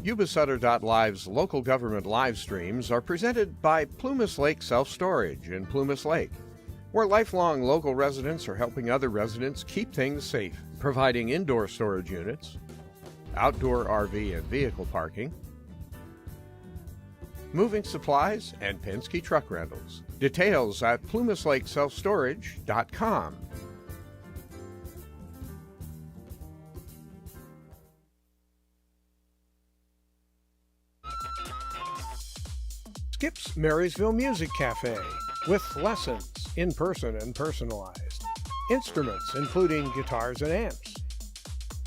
Yuba-Sutter.live's local government live streams are presented by Plumas Lake Self-Storage in Plumas Lake, where lifelong local residents are helping other residents keep things safe, providing indoor storage units, outdoor RV and vehicle parking, moving supplies, and Penske truck rentals. Details at plumaslakeselfstorage.com. Skip's Marysville Music Cafe, with lessons, in person and personalized. Instruments including guitars and amps,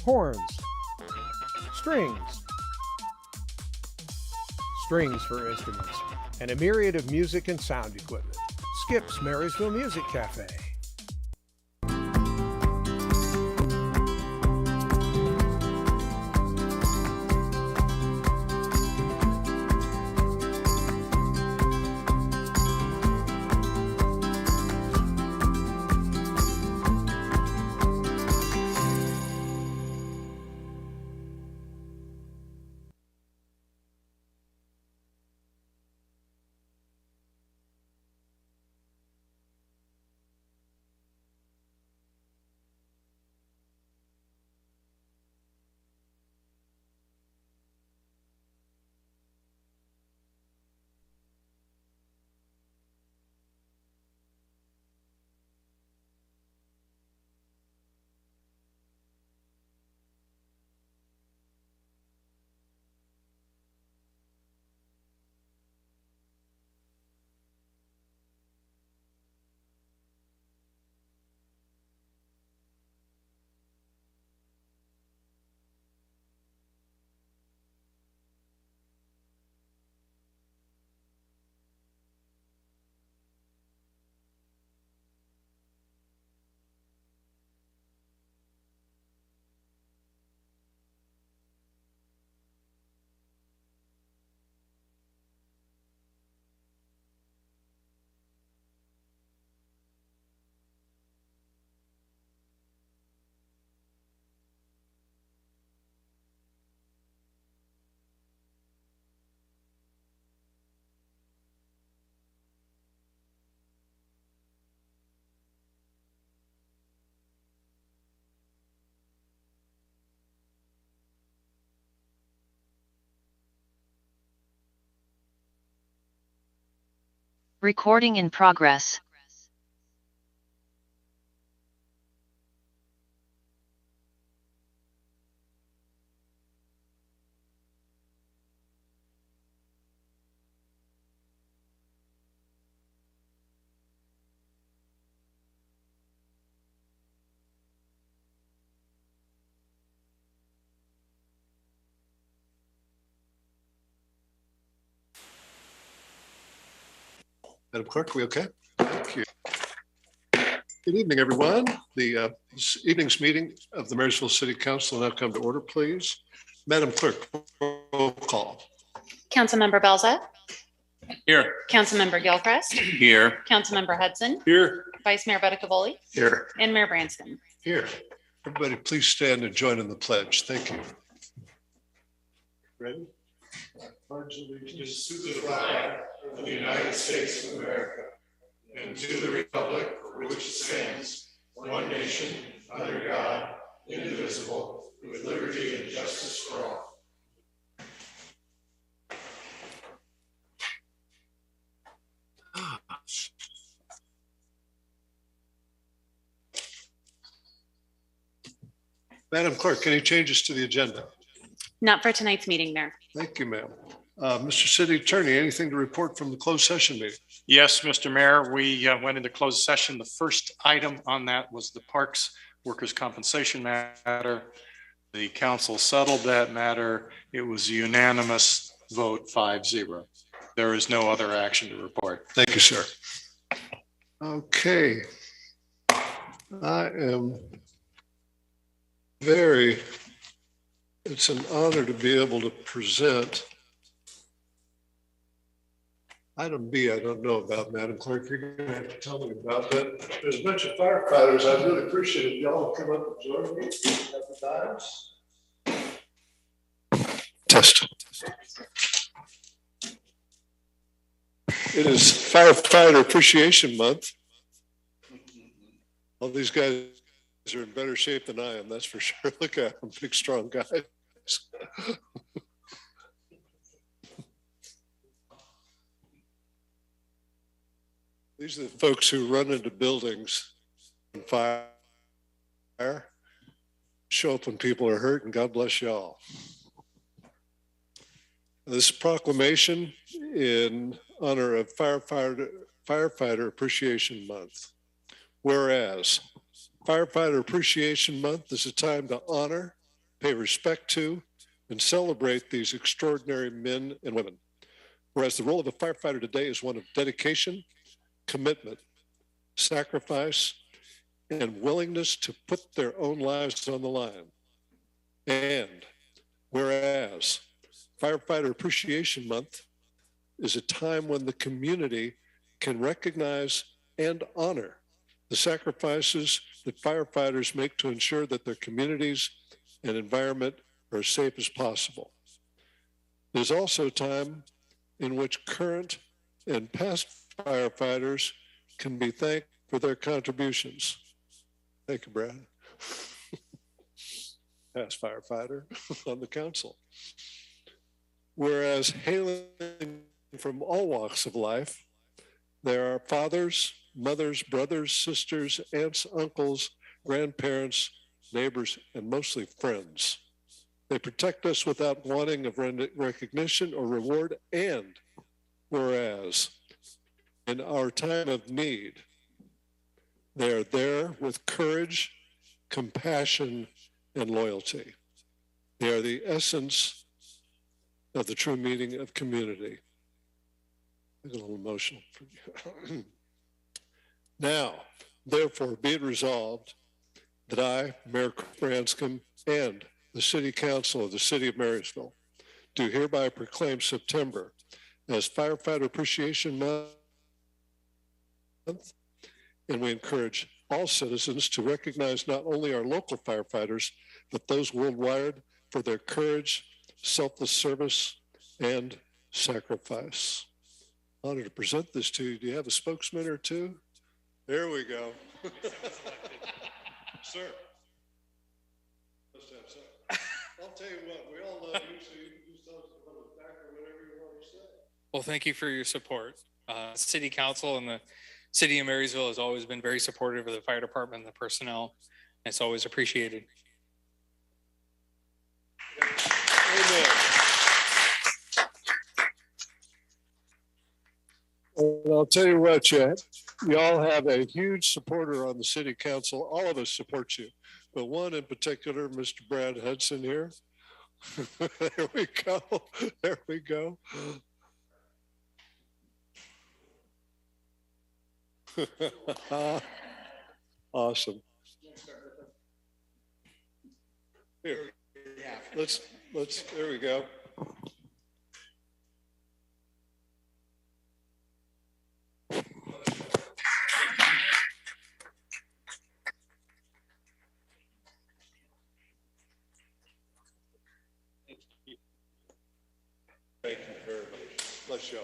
horns, strings for instruments, and a myriad of music and sound equipment. Skip's Marysville Music Cafe. Recording in progress. Madam Clerk, we okay? Thank you. Good evening, everyone. This evening's meeting of the Marysville City Council will now come to order, please. Madam Clerk, roll call. Councilmember Belza. Here. Councilmember Gilchrist. Here. Councilmember Hudson. Here. Vice Mayor Betticavoli. Here. And Mayor Branston. Here. Everybody, please stand and join in the pledge. Thank you. Ready? Pledge allegiance to the flag of the United States of America and to the republic for which it stands, one nation, under God, indivisible, with liberty and justice for all. Madam Clerk, any changes to the agenda? Not for tonight's meeting, Mayor. Thank you, ma'am. Mr. City Attorney, anything to report from the closed session meeting? Yes, Mr. Mayor, we went into closed session. The first item on that was the Parks Workers' Compensation matter. The council settled that matter. It was a unanimous vote, 5-0. There is no other action to report. Thank you, sir. Okay. I am it's an honor to be able to present item B. I don't know about, Madam Clerk. You're going to have to tell me about that. There's a bunch of firefighters. I'd really appreciate it if y'all would come up and join me at the times. Test. It is Firefighter Appreciation Month. All these guys are in better shape than I am, that's for sure. Look at them, big, strong guys. These are the folks who run into buildings and fire, show up when people are hurt, and God bless y'all. This proclamation in honor of Firefighter Appreciation Month. Whereas Firefighter Appreciation Month is a time to honor, pay respect to, and celebrate these extraordinary men and women. Whereas the role of a firefighter today is one of dedication, commitment, sacrifice, and willingness to put their own lives on the line. And whereas Firefighter Appreciation Month is a time when the community can recognize and honor the sacrifices that firefighters make to ensure that their communities and environment are as safe as possible. There's also a time in which current and past firefighters can be thanked for their contributions. Thank you, Brad. Past firefighter on the council. Whereas hailing from all walks of life, there are fathers, mothers, brothers, sisters, aunts, uncles, grandparents, neighbors, and mostly friends. They protect us without wanting of recognition or reward. And whereas in our time of need, they are there with courage, compassion, and loyalty. They are the essence of the true meaning of community. I get a little emotional for you. Now, therefore, be it resolved that I, Mayor Branscombe, and the City Council of the City of Marysville do hereby proclaim September as Firefighter Appreciation Month, and we encourage all citizens to recognize not only our local firefighters, but those worldwide for their courage, selfless service, and sacrifice. Honored to present this to you. Do you have a spokesman or two? There we go. Sir. I'll tell you what, we all love you, so you can do something from the back or whatever you want to say. Well, thank you for your support. City Council and the City of Marysville has always been very supportive of the fire department and the personnel. It's always appreciated. Amen. And I'll tell you what, Chad, y'all have a huge supporter on the City Council. All of us support you, but one in particular, Mr. Brad Hudson here. There we go. There we go. Awesome. Here, let's, there we go. Thank you very much. Bless y'all.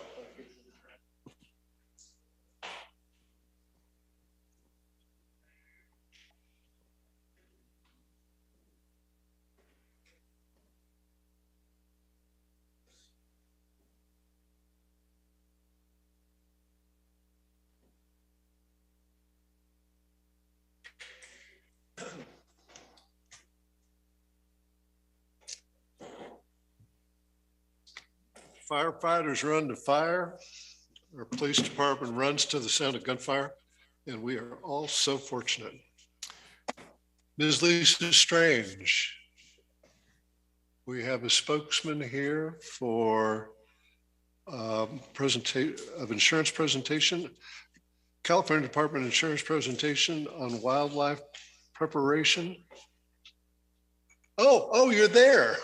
Firefighters run to fire. Our police department runs to the sound of gunfire, and we are all so fortunate. Ms. Lisa Strange, we have a spokesman here for insurance presentation, California Department of Insurance presentation on wildlife preparation. Oh, you're there.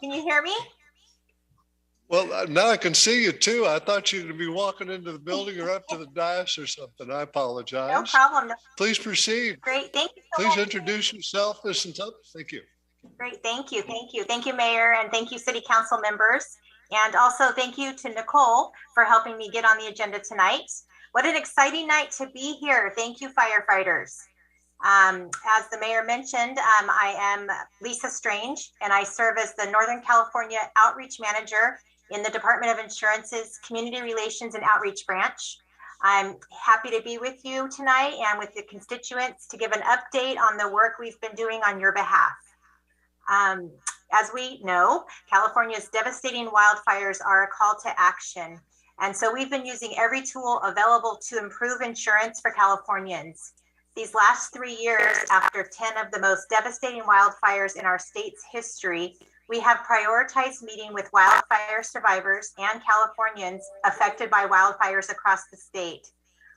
Can you hear me? Well, now I can see you too. I thought you would be walking into the building or up to the dais or something. I apologize. No problem. Please proceed. Great. Thank you so Please much. introduce yourself. Listen to. Thank you. Great, thank you, thank you. Thank you, Mayor, and thank you, City Council members. And also thank you to Nicole for helping me get on the agenda tonight. What an exciting night to be here. Thank you, firefighters. As the mayor mentioned, I am Lisa Strange, and I serve as the Northern California Outreach Manager in the Department of Insurance's Community Relations and Outreach Branch. I'm happy to be with you tonight and with the constituents to give an update on the work we've been doing on your behalf. As we know, California's devastating wildfires are a call to action. And so we've been using every tool available to improve insurance for Californians. These last 3 years, after 10 of the most devastating wildfires in our state's history, we have prioritized meeting with wildfire survivors and Californians affected by wildfires across the state.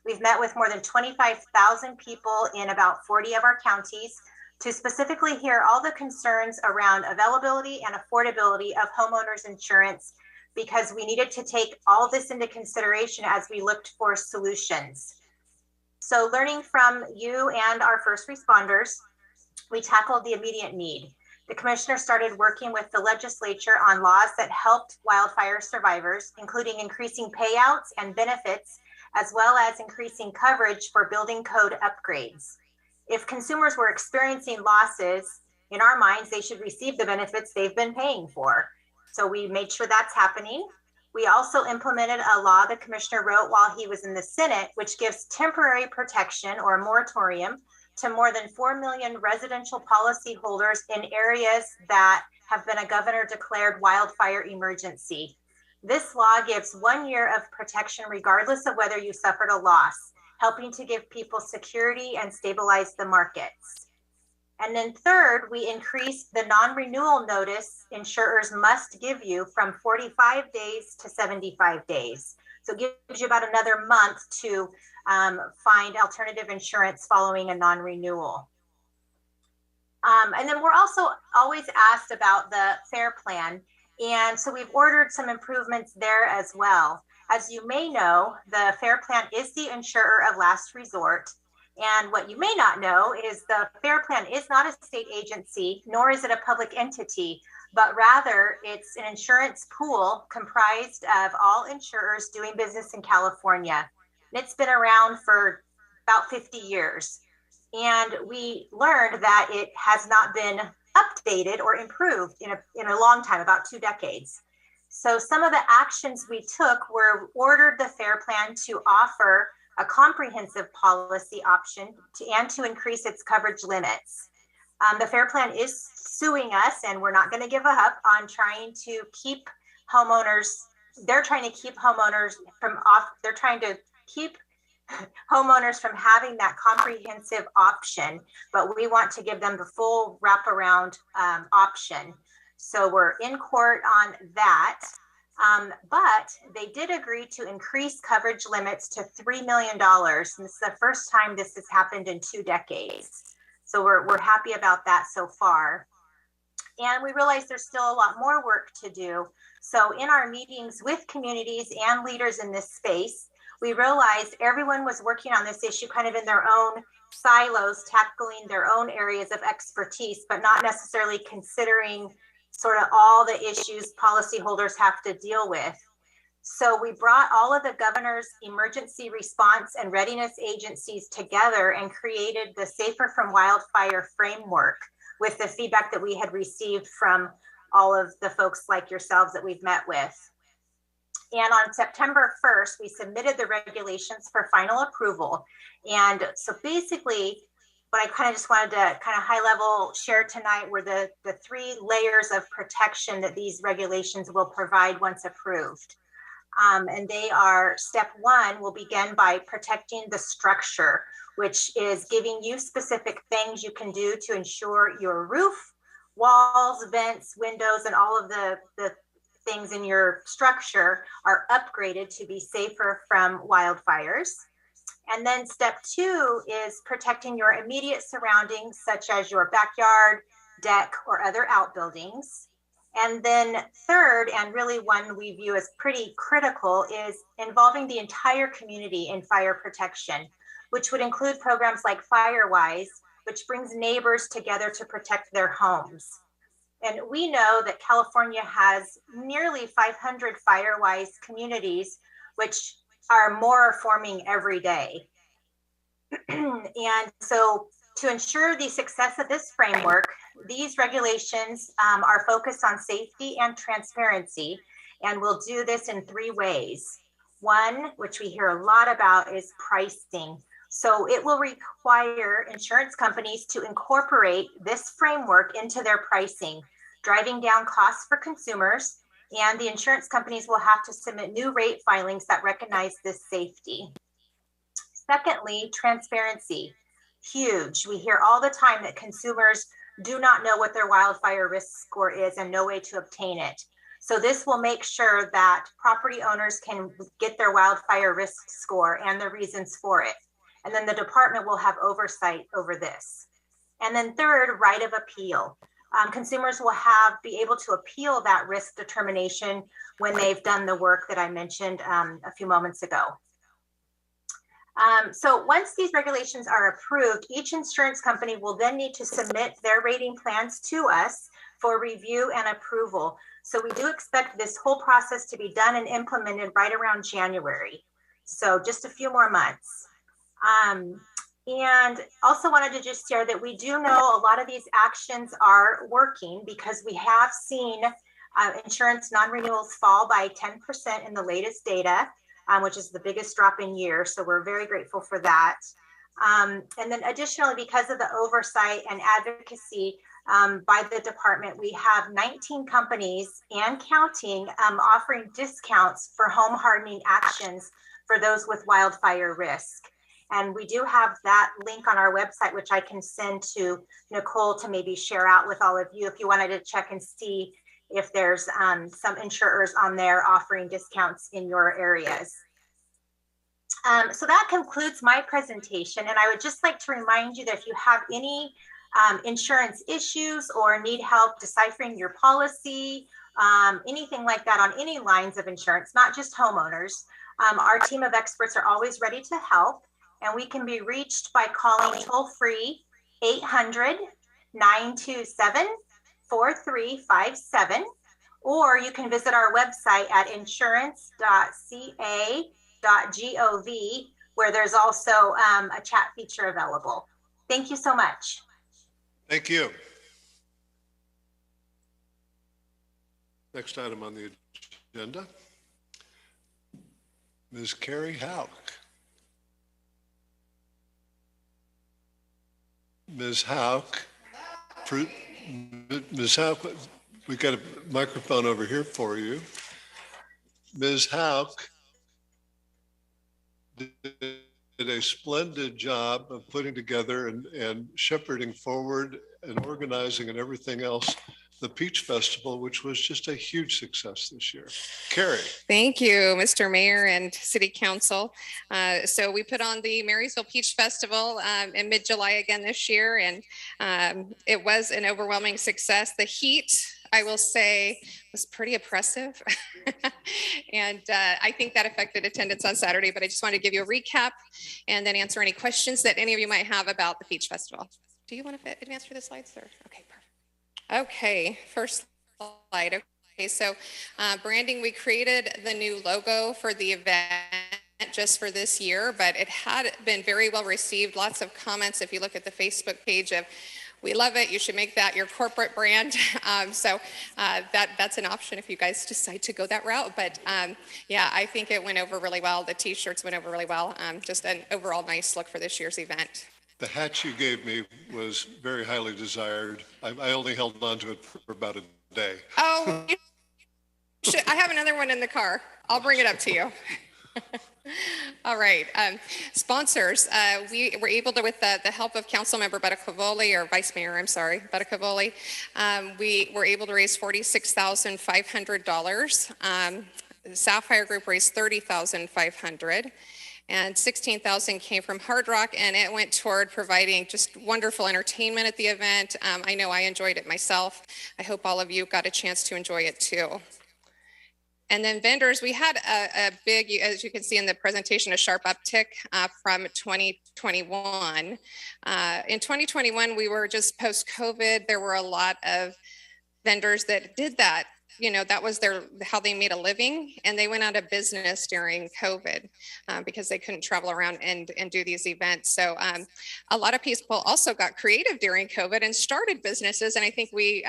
We've met with more than 25,000 people in about 40 of our counties to specifically hear all the concerns around availability and affordability of homeowners insurance, because we needed to take all this into consideration as we looked for solutions. So learning from you and our first responders, we tackled the immediate need. The commissioner started working with the legislature on laws that helped wildfire survivors, including increasing payouts and benefits, as well as increasing coverage for building code upgrades. If consumers were experiencing losses, in our minds, they should receive the benefits they've been paying for. So we made sure that's happening. We also implemented a law the commissioner wrote while he was in the Senate, which gives temporary protection or a moratorium to more than 4 million residential policyholders in areas that have been a governor declared wildfire emergency. This law gives 1 year of protection regardless of whether you suffered a loss, helping to give people security and stabilize the markets. And then third, we increased the non-renewal notice insurers must give you from 45 days to 75 days. So it gives you about another month to find alternative insurance following a non-renewal. And then we're also always asked about the Faire plan. And so we've ordered some improvements there as well. As you may know, the Faire plan is the insurer of last resort. And what you may not know is the Faire plan is not a state agency, nor is it a public entity, but rather it's an insurance pool comprised of all insurers doing business in California. And it's been around for about 50 years. And we learned that it has not been updated or improved in a long time, about 2 decades. So some of the actions we took were ordered the Faire plan to offer a comprehensive policy option and to increase its coverage limits. The Faire plan is suing us, and we're not going to give up on trying to keep homeowners. They're trying to keep homeowners from they're trying to keep homeowners from having that comprehensive option, but we want to give them the full wraparound option. So we're in court on that. But they did agree to increase coverage limits to $3 million. And this is the first time this has happened in 2 decades. So we're happy about that so far. And we realize there's still a lot more work to do. So in our meetings with communities and leaders in this space, we realized everyone was working on this issue kind of in their own silos, tackling their own areas of expertise, but not necessarily considering sort of all the issues policyholders have to deal with. So we brought all of the governor's emergency response and readiness agencies together and created the Safer from Wildfire framework with the feedback that we had received from all of the folks like yourselves that we've met with. And on September 1st, we submitted the regulations for final approval. And so basically, what I kind of just wanted to kind of high level share tonight were the 3 layers of protection that these regulations will provide once approved. And they are, step 1 will begin by protecting the structure, which is giving you specific things you can do to ensure your roof, walls, vents, windows, and all of the things in your structure are upgraded to be safer from wildfires. And then step 2 is protecting your immediate surroundings, such as your backyard, deck, or other outbuildings. And then third, and really one we view as pretty critical, is involving the entire community in fire protection, which would include programs like FireWise, which brings neighbors together to protect their homes. And we know that California has nearly 500 Firewise communities, which are more forming every day. And so to ensure the success of this framework, these regulations are focused on safety and transparency, and we'll do this in 3 ways. One, which we hear a lot about, is pricing. So it will require insurance companies to incorporate this framework into their pricing, driving down costs for consumers, and the insurance companies will have to submit new rate filings that recognize this safety. Secondly, transparency. Huge. We hear all the time that consumers do not know what their wildfire risk score is and no way to obtain it. So this will make sure that property owners can get their wildfire risk score and the reasons for it. And then the department will have oversight over this. And then third, right of appeal. Consumers will be able to appeal that risk determination when they've done the work that I mentioned a few moments ago. So once these regulations are approved, each insurance company will then need to submit their rating plans to us for review and approval. So we do expect this whole process to be done and implemented right around January. So just a few more months. And also wanted to just share that we do know a lot of these actions are working, because we have seen insurance non-renewals fall by 10% in the latest data, which is the biggest drop in years. So we're very grateful for that. And then additionally, because of the oversight and advocacy by the department, we have 19 companies and counting offering discounts for home hardening actions for those with wildfire risk. And we do have that link on our website, which I can send to Nicole to maybe share out with all of you if you wanted to check and see if there's some insurers on there offering discounts in your areas. So that concludes my presentation. And I would just like to remind you that if you have any insurance issues or need help deciphering your policy, anything like that on any lines of insurance, not just homeowners, our team of experts are always ready to help. And we can be reached by calling toll-free 800-927-4357, or you can visit our website at insurance.ca.gov, where there's also a chat feature available. Thank you so much. Thank you. Next item on the agenda, Ms. Kary Hauck. Ms. Hauck, we got a microphone over here for you. Ms. Hauck did a splendid job of putting together and shepherding forward and organizing and everything else the Peach Festival, which was just a huge success this year. Kary. Thank you, Mr. Mayor and City Council. So we put on the Marysville Peach Festival in mid-July again this year, and it was an overwhelming success. The heat, I will say, was pretty oppressive. And I think that affected attendance on Saturday, but I just wanted to give you a recap and then answer any questions that any of you might have about the Peach Festival. Do you want to advance through the slides, sir? Okay, perfect. Okay, first slide. Okay, so branding, we created the new logo for the event just for this year, but it had been very well received. Lots of comments if you look at the Facebook page of, we love it, you should make that your corporate brand. So that's an option if you guys decide to go that route. But yeah, I think it went over really well. The t-shirts went over really well. Just an overall nice look for this year's event. The hat you gave me was very highly desired. I only held on to it for about a day. Oh, I have another one in the car. I'll bring it up to you. All right. Sponsors, we were able to, with the help of Councilmember Cavoli, or Vice Mayor, I'm sorry, Cavoli, we were able to raise $46,500. The Sapphire Group raised $30,500. And 16,000 came from Hard Rock, and it went toward providing just wonderful entertainment at the event. I know I enjoyed it myself. I hope all of you got a chance to enjoy it too. And then vendors, we had a big, as you can see in the presentation, a sharp uptick from 2021. In 2021, we were just post-COVID. There were a lot of vendors that did that. You know, that was how they made a living, and they went out of business during COVID because they couldn't travel around and do these events. So a lot of people also got creative during COVID and started businesses, and I think we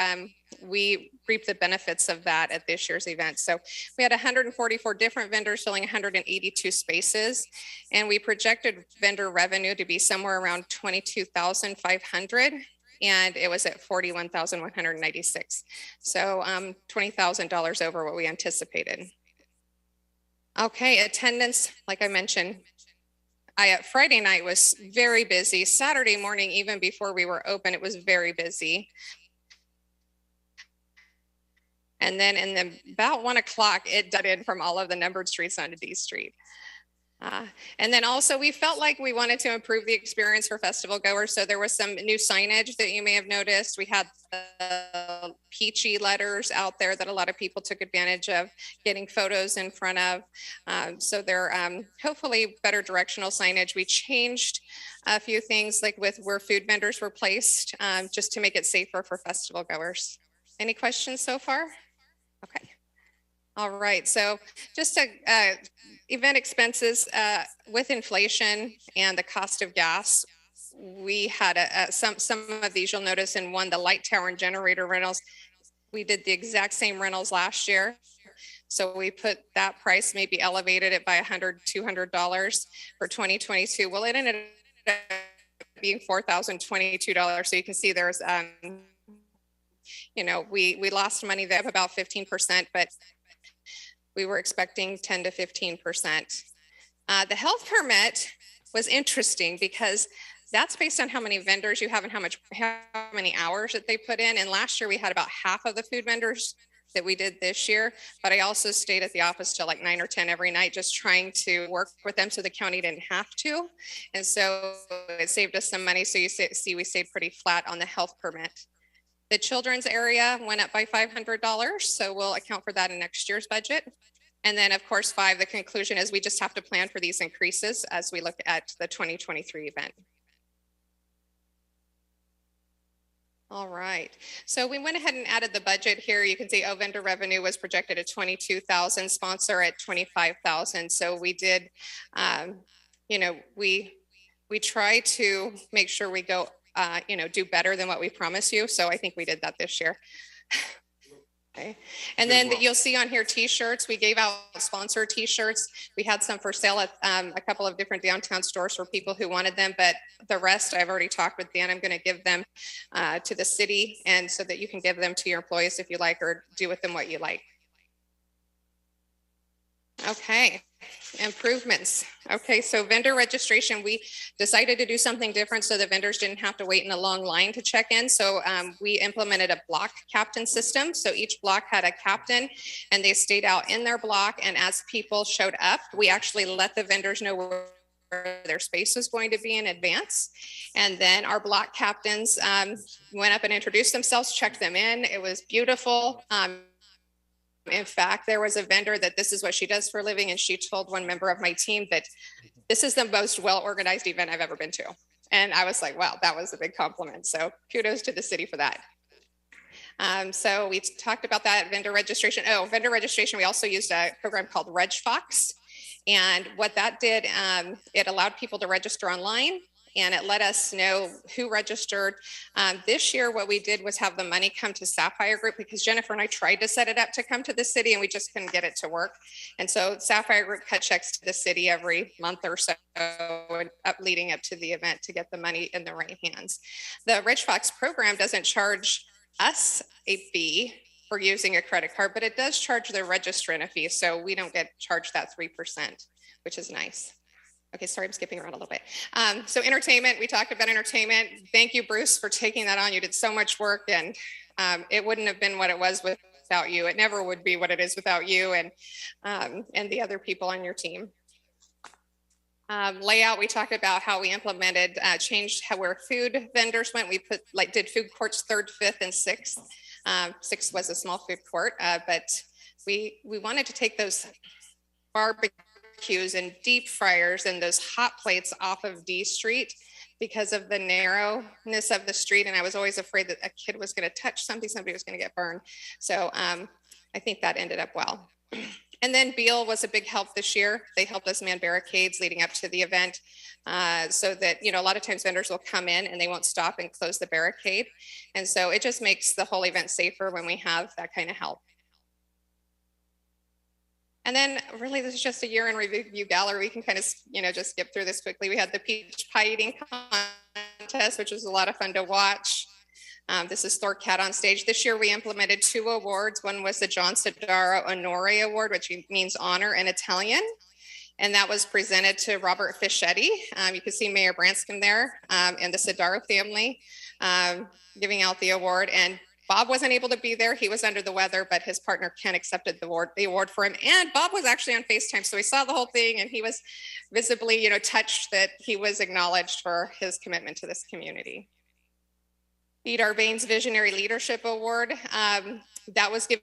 reap the benefits of that at this year's event. So we had 144 different vendors filling 182 spaces, and we projected vendor revenue to be somewhere around 22,500. And it was at 41,196. So $20,000 over what we anticipated. Okay, attendance, like I mentioned, Friday night was very busy. Saturday morning, even before we were open, it was very busy. And then about 1 o'clock, it did in from all of the numbered streets onto D Street. And then also we felt like we wanted to improve the experience for festival goers. So there was some new signage that you may have noticed. We had the peachy letters out there that a lot of people took advantage of getting photos in front of. So they're hopefully better directional signage. We changed a few things like with where food vendors were placed just to make it safer for festival goers. Any questions so far? Okay. All right, so just event expenses with inflation and the cost of gas, we had some of these you'll notice in one, the light tower and generator rentals. We did the exact same rentals last year. So we put that price, maybe elevated it by $100, $200 for 2022. Well, it ended up being $4,022. So you can see there's, you know, we lost money there of about 15%, but we were expecting 10 to 15%. The health permit was interesting because that's based on how many vendors you have and how many hours that they put in. And last year we had about half of the food vendors that we did this year, but I also stayed at the office till like 9 or 10 every night, just trying to work with them so the county didn't have to. And so it saved us some money. So you see, we stayed pretty flat on the health permit. The children's area went up by $500, so we'll account for that in next year's budget. And then of course, the conclusion is we just have to plan for these increases as we look at the 2023 event. All right, so we went ahead and added the budget here. You can see, vendor revenue was projected at 22,000, sponsor at 25,000. So we did, you know, we try to make sure we go, you know, do better than what we promise you. So I think we did that this year. Okay. And then you'll see on here t-shirts. We gave out sponsor t-shirts. We had some for sale at a couple of different downtown stores for people who wanted them, but the rest I've already talked with Dan. I'm going to give them to the city, and so that you can give them to your employees if you like, or do with them what you like. Okay, improvements. Okay, so vendor registration, we decided to do something different so the vendors didn't have to wait in a long line to check in. So we implemented a block captain system. So each block had a captain and they stayed out in their block. And as people showed up, we actually let the vendors know where their space was going to be in advance. And then our block captains went up and introduced themselves, checked them in. It was beautiful. In fact, there was a vendor that this is what she does for a living, and she told one member of my team that this is the most well-organized event I've ever been to. And I was like, wow, that was a big compliment. So kudos to the city for that. So we talked about that vendor registration. Oh, vendor registration, we also used a program called RegFox. And what that did, it allowed people to register online, and it let us know who registered. This year, what we did was have the money come to Sapphire Group, because Jennifer and I tried to set it up to come to the city and we just couldn't get it to work. And so Sapphire Group cut checks to the city every month or so leading up to the event to get the money in the right hands. The RegFox program doesn't charge us a fee for using a credit card, but it does charge the registrant a fee. So we don't get charged that 3%, which is nice. Okay, sorry, I'm skipping around a little bit. So entertainment, we talked about entertainment. Thank you, Bruce, for taking that on. You did so much work, and it wouldn't have been what it was without you. It never would be what it is without you and the other people on your team. Layout, we talked about how we implemented, changed where food vendors went. We did food courts 3rd, 5th, and 6th. 6th was a small food court, but we wanted to take those barbecues and deep fryers and those hot plates off of D Street, because of the narrowness of the street. And I was always afraid that a kid was going to touch something, somebody was going to get burned. So I think that ended up well. And then Beal was a big help this year. They helped us man barricades leading up to the event so that, you know, a lot of times vendors will come in and they won't stop and close the barricade. And so it just makes the whole event safer when we have that kind of help. And then really, this is just a year in review gallery. We can kind of, you know, just skip through this quickly. We had the peach pie eating contest, which was a lot of fun to watch. This is Thor Cat on stage. This year we implemented 2 awards. One was the John Sodaro Onore Award, which means honor in Italian. And that was presented to Robert Fischetti. You can see Mayor Branscombe there and the Sodaro family giving out the award. And Bob wasn't able to be there. He was under the weather, but his partner Ken accepted the award for him. And Bob was actually on FaceTime. So he saw the whole thing and he was visibly, you know, touched that he was acknowledged for his commitment to this community. Pete Arbane's Visionary Leadership Award. That was given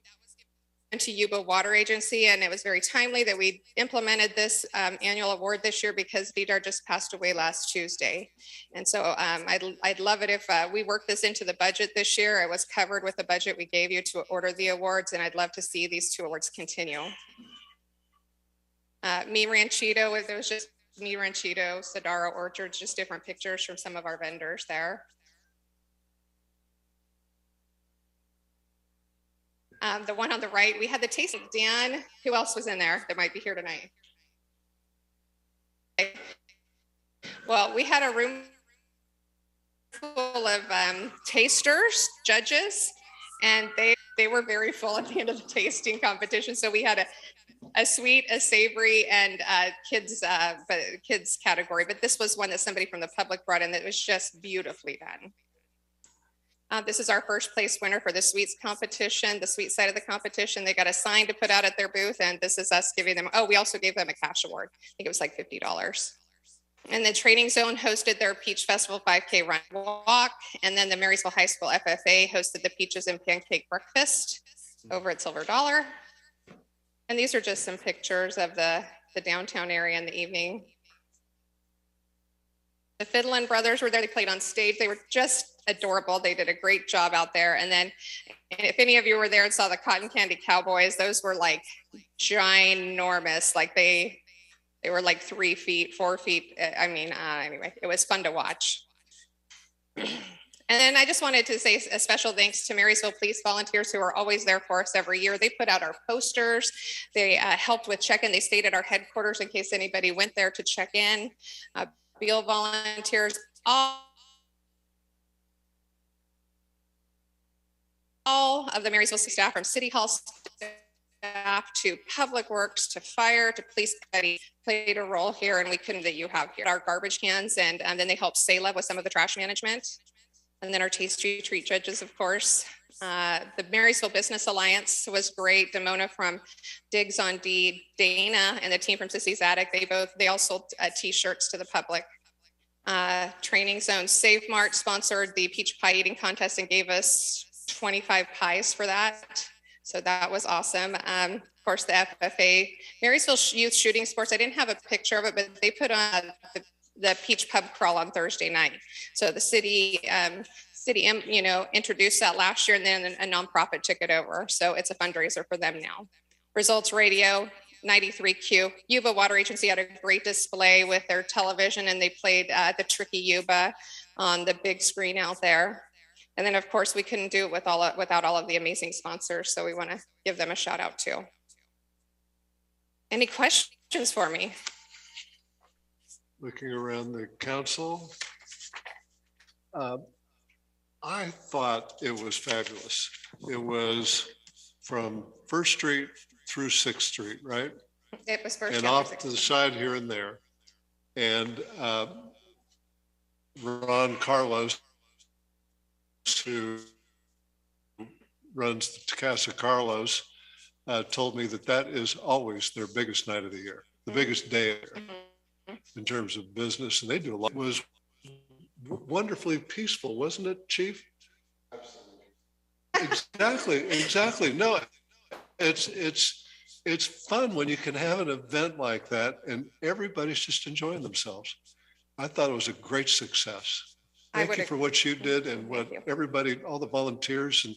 to Yuba Water Agency, and it was very timely that we implemented this annual award this year because Vidar just passed away last Tuesday. And so I'd love it if we worked this into the budget this year. It was covered with the budget we gave you to order the awards, and I'd love to see these 2 awards continue. Mi Ranchito, it was just Mi Ranchito, Sodaro Orchards, just different pictures from some of our vendors there. The one on the right, we had the tasting. Dan, who else was in there that might be here tonight? Well, we had a room full of tasters, judges, and they were very full at the end of the tasting competition. So we had a sweet, a savory, and kids category. But this was one that somebody from the public brought in that was just beautifully done. This is our first place winner for the sweets competition, the sweet side of the competition. They got a sign to put out at their booth, and this is us giving them, we also gave them a cash award. I think it was like $50. And the Training Zone hosted their Peach Festival 5K run walk. And then the Marysville High School FFA hosted the Peaches and Pancake Breakfast over at Silver Dollar. And these are just some pictures of the downtown area in the evening. The Fiddlin' Brothers were there. They played on stage. They were just adorable. They did a great job out there. And then if any of you were there and saw the Cotton Candy Cowboys, those were like ginormous. Like they were like 3 feet, 4 feet. Anyway, it was fun to watch. And then I just wanted to say a special thanks to Marysville police volunteers who are always there for us every year. They put out our all They helped with check-in. They stayed at our headquarters in case anybody went there to check in. Beal volunteers, all of the Marysville staff, from City Hall staff to Public Works to Fire to Police, played a role here, and we couldn't that you have here. Our garbage cans, and then they helped Sayla with some of the trash management. And then our Tasty Treat judges, of course. The Marysville Business Alliance was great. Damona from Digs on Deed, Dana and the team from Sissy's Attic, they all sold t-shirts to the public. Training Zone Save Mart sponsored the peach pie eating contest and gave us 25 pies for that. So that was awesome. Of course, the FFA, Marysville Youth Shooting Sports, I didn't have a picture of it, but they put on the Peach Pub Crawl on Thursday night. So the city, introduced that last year, and then a nonprofit took it over. So it's a fundraiser for them now. Results Radio, 93Q. Yuba Water Agency had a great display with their television, and they played the Tricky Yuba on the big screen out there. And then, of course, we couldn't do it without all of the amazing sponsors. So we want to give them a shout out too. Any questions for me? Looking around the council, I thought it was fabulous. It was from First Street through 6th Street, right? It was first and off to the side here and there. And Ron Carlos, who runs the Casa Carlos, told me that is always their biggest night of the year, the biggest day of the year in terms of business. And they do a lot. It was wonderfully peaceful, wasn't it, Chief? Absolutely. Exactly. No, it's fun when you can have an event like that and everybody's just enjoying themselves. I thought it was a great success. Thank you for what you did and what everybody, all the volunteers and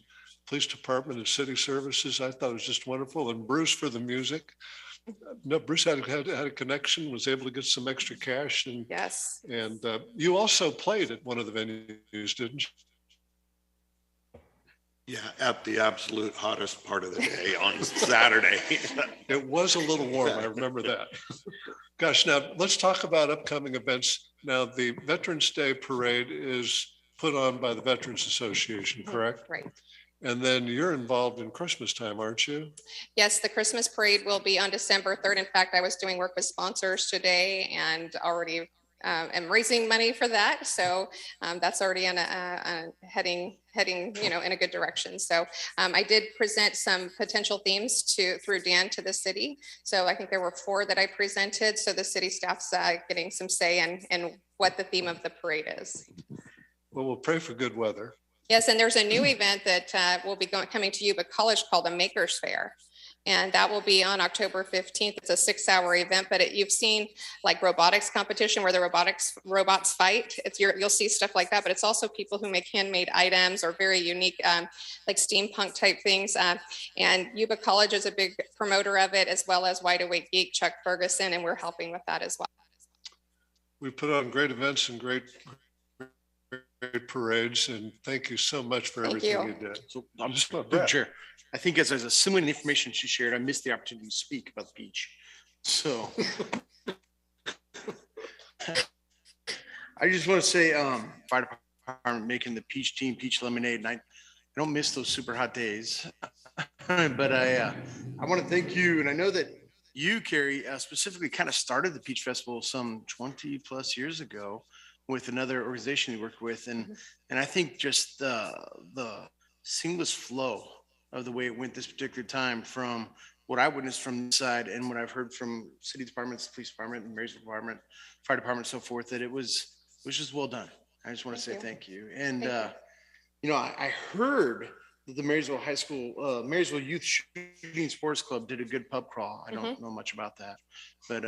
police department and city services. I thought it was just wonderful. And Bruce for the music. No, Bruce had a connection, was able to get some extra cash. And yes. And you also played at one of the venues, didn't you? Yeah, at the absolute hottest part of the day on Saturday. It was a little warm, I remember that. Gosh, now let's talk about upcoming events. Now, the Veterans Day Parade is put on by the Veterans Association, correct? Right. And then you're involved in Christmas time, aren't you? Yes, the Christmas parade will be on December 3rd. In fact, I was doing work with sponsors today and already am raising money for that. So that's already on heading, in a good direction. So I did present some potential themes through Dan to the city. So I think there were 4 that I presented. So the city staff's getting some say in what the theme of the parade is. Well, we'll pray for good weather. Yes, and there's a new event that will be coming to Yuba College called the Makers Faire. And that will be on October 15th. It's a 6-hour event, but you've seen like robotics competition where the robots fight. You'll see stuff like that, but it's also people who make handmade items or very unique, like steampunk type things. And Yuba College is a big promoter of it, as well as Wide Awake Geek, Chuck Ferguson, and we're helping with that as well. We put on great events and great parades, and thank you so much for everything you did. So I'm just Chair. I think as a similar information she shared, I missed the opportunity to speak about the beach. So I just want to say, fire department making the peach team, peach lemonade, and I don't miss those super hot days. But I want to thank you, and I know that you, Kary, specifically kind of started the Peach Festival some 20 plus years ago with another organization you worked with, and I think just the seamless flow of the way it went this particular time, from what I witnessed from this side and what I've heard from city departments, police department, and Marysville department, fire department, so forth, that it was just well done. I just want to say thank you. And I heard that the Marysville High School, Marysville Youth Shooting Sports Club did a good pub crawl. I don't know much about that, but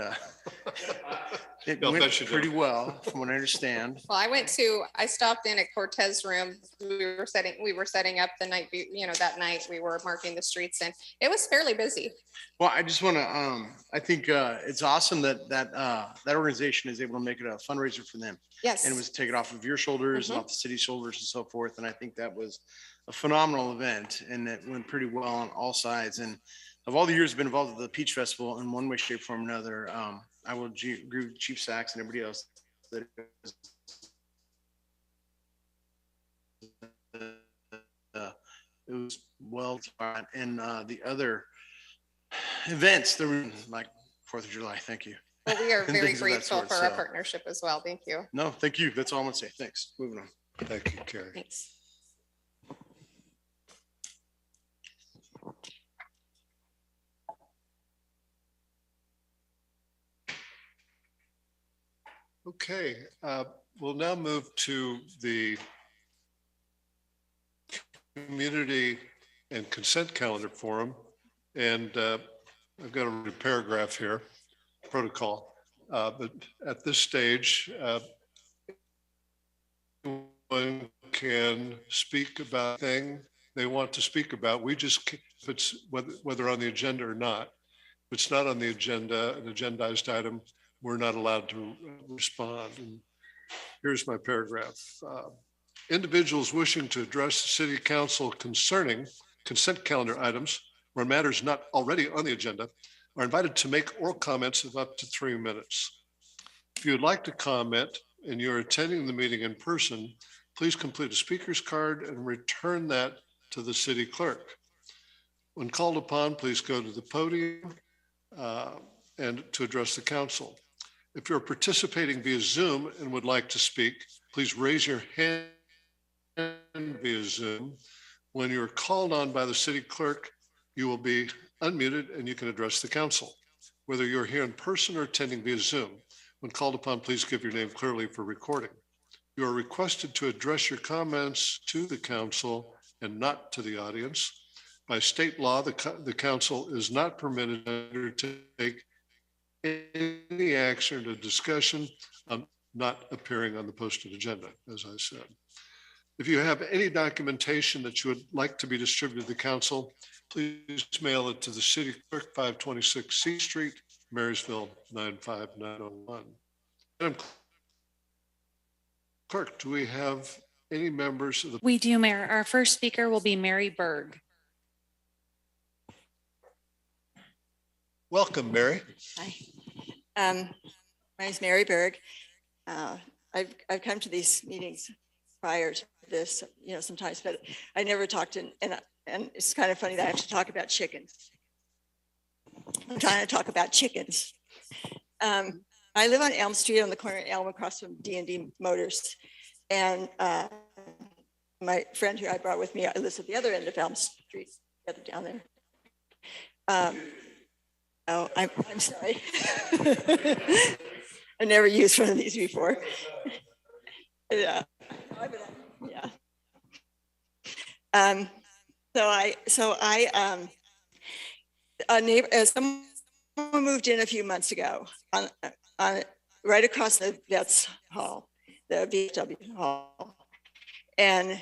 it went pretty well from what I understand. Well, I stopped in at Cortez Room. We were setting up the night, that night we were marking the streets, and it was fairly busy. Well, I just want to, I think it's awesome that organization is able to make it a fundraiser for them. Yes. And it was taken off of your shoulders and off the city's shoulders and so forth. And I think that was a phenomenal event, and it went pretty well on all sides. And of all the years I've been involved with the Peach Festival in one way, shape, form, or another, I will agree with Chief Sachs and everybody else that it was well done. And the other events, there were like 4th of July. Thank you. Well, we are very grateful for our partnership as well. Thank you. No, thank you. That's all I'm going to say. Thanks. Moving on. Thank you, Kary. Thanks. Okay, we'll now move to the Community and Consent Calendar Forum. And I've got a paragraph here, protocol. But at this stage, anyone can speak about anything they want to speak about. We just, if it's whether on the agenda or not, if it's not on the agenda, an agendized item, we're not allowed to respond. And here's my paragraph. Individuals wishing to address the City Council concerning consent calendar items or matters not already on the agenda are invited to make oral comments of up to 3 minutes. If you would like to comment and you're attending the meeting in person, please complete a speaker's card and return that to the city clerk. When called upon, please go to the podium and to address the council. If you're participating via Zoom and would like to speak, please raise your hand via Zoom. When you're called on by the city clerk, you will be unmuted and you can address the council. Whether you're here in person or attending via Zoom, when called upon, please give your name clearly for recording. You are requested to address your comments to the council and not to the audience. By state law, the council is not permitted to undertake any action or discussion on not appearing on the posted agenda, as I said. If you have any documentation that you would like to be distributed to the council, please mail it to the city clerk, 526 C Street, Marysville, 95901. Madam Clerk, do we have any members of the? We do, Mayor. Our first speaker will be Mary Berg. Welcome, Mary. Hi. My name is Mary Berg. I've come to these meetings prior to this, sometimes, but I never talked and it's kind of funny that I have to talk about chickens. I'm trying to talk about chickens. I live on Elm Street on the corner of Elm across from D&D Motors. And my friend who I brought with me, lives at the other end of Elm Street, the other down there. Oh, I'm sorry. I never used one of these before. Yeah. Someone moved in a few months ago on right across the vets hall, the VFW hall, and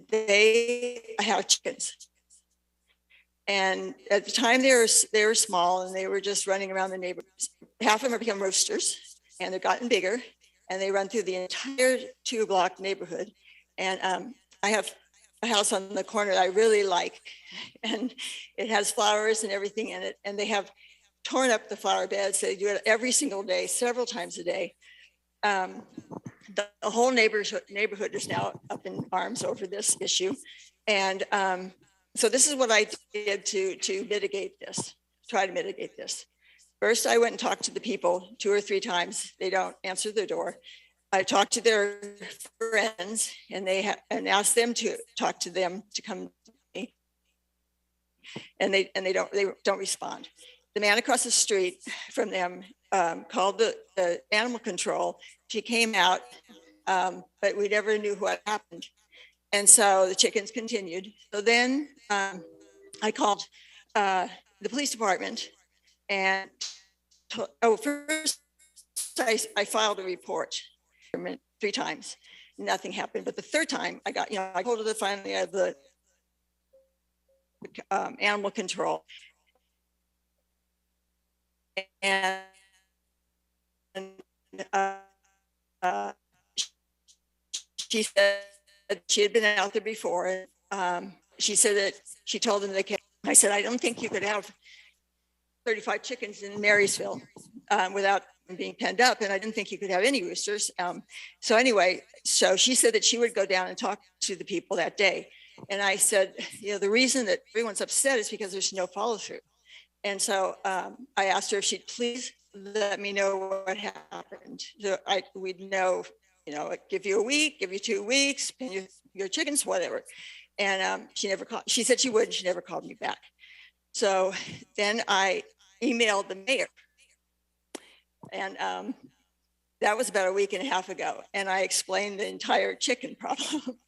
they have chickens. And at the time they were small and they were just running around the neighborhood. Half of them have become roosters and they've gotten bigger and they run through the entire 2-block neighborhood. And I have a house on the corner that I really like, and it has flowers and everything in it. And they have torn up the flower beds. They do it every single day, several times a day. The whole neighborhood is now up in arms over this issue. And so this is what I did to mitigate this, try to mitigate this. First, I went and talked to the people 2 or 3 times. They don't answer their door. I talked to their friends and asked them to talk to them to come to me. And they don't respond. The man across the street from them called the animal control. She came out, but we never knew what happened. And so the chickens continued. So then I called the police department and first I filed a report 3 times. Nothing happened. But the 3rd time I got, I told her finally I have the animal control. And she said she had been out there before. She said that she told them they can't. I said, I don't think you could have 35 chickens in Marysville without being penned up. And I didn't think you could have any roosters. So anyway, so she said that she would go down and talk to the people that day. And I said, the reason that everyone's upset is because there's no follow through. And so I asked her if she'd please let me know what happened. So we'd know, give you a week, give you 2 weeks, pin your chickens, whatever. And she never called. She said she would, and she never called me back. So then I emailed the mayor. And that was about a week and a half ago. And I explained the entire chicken problem.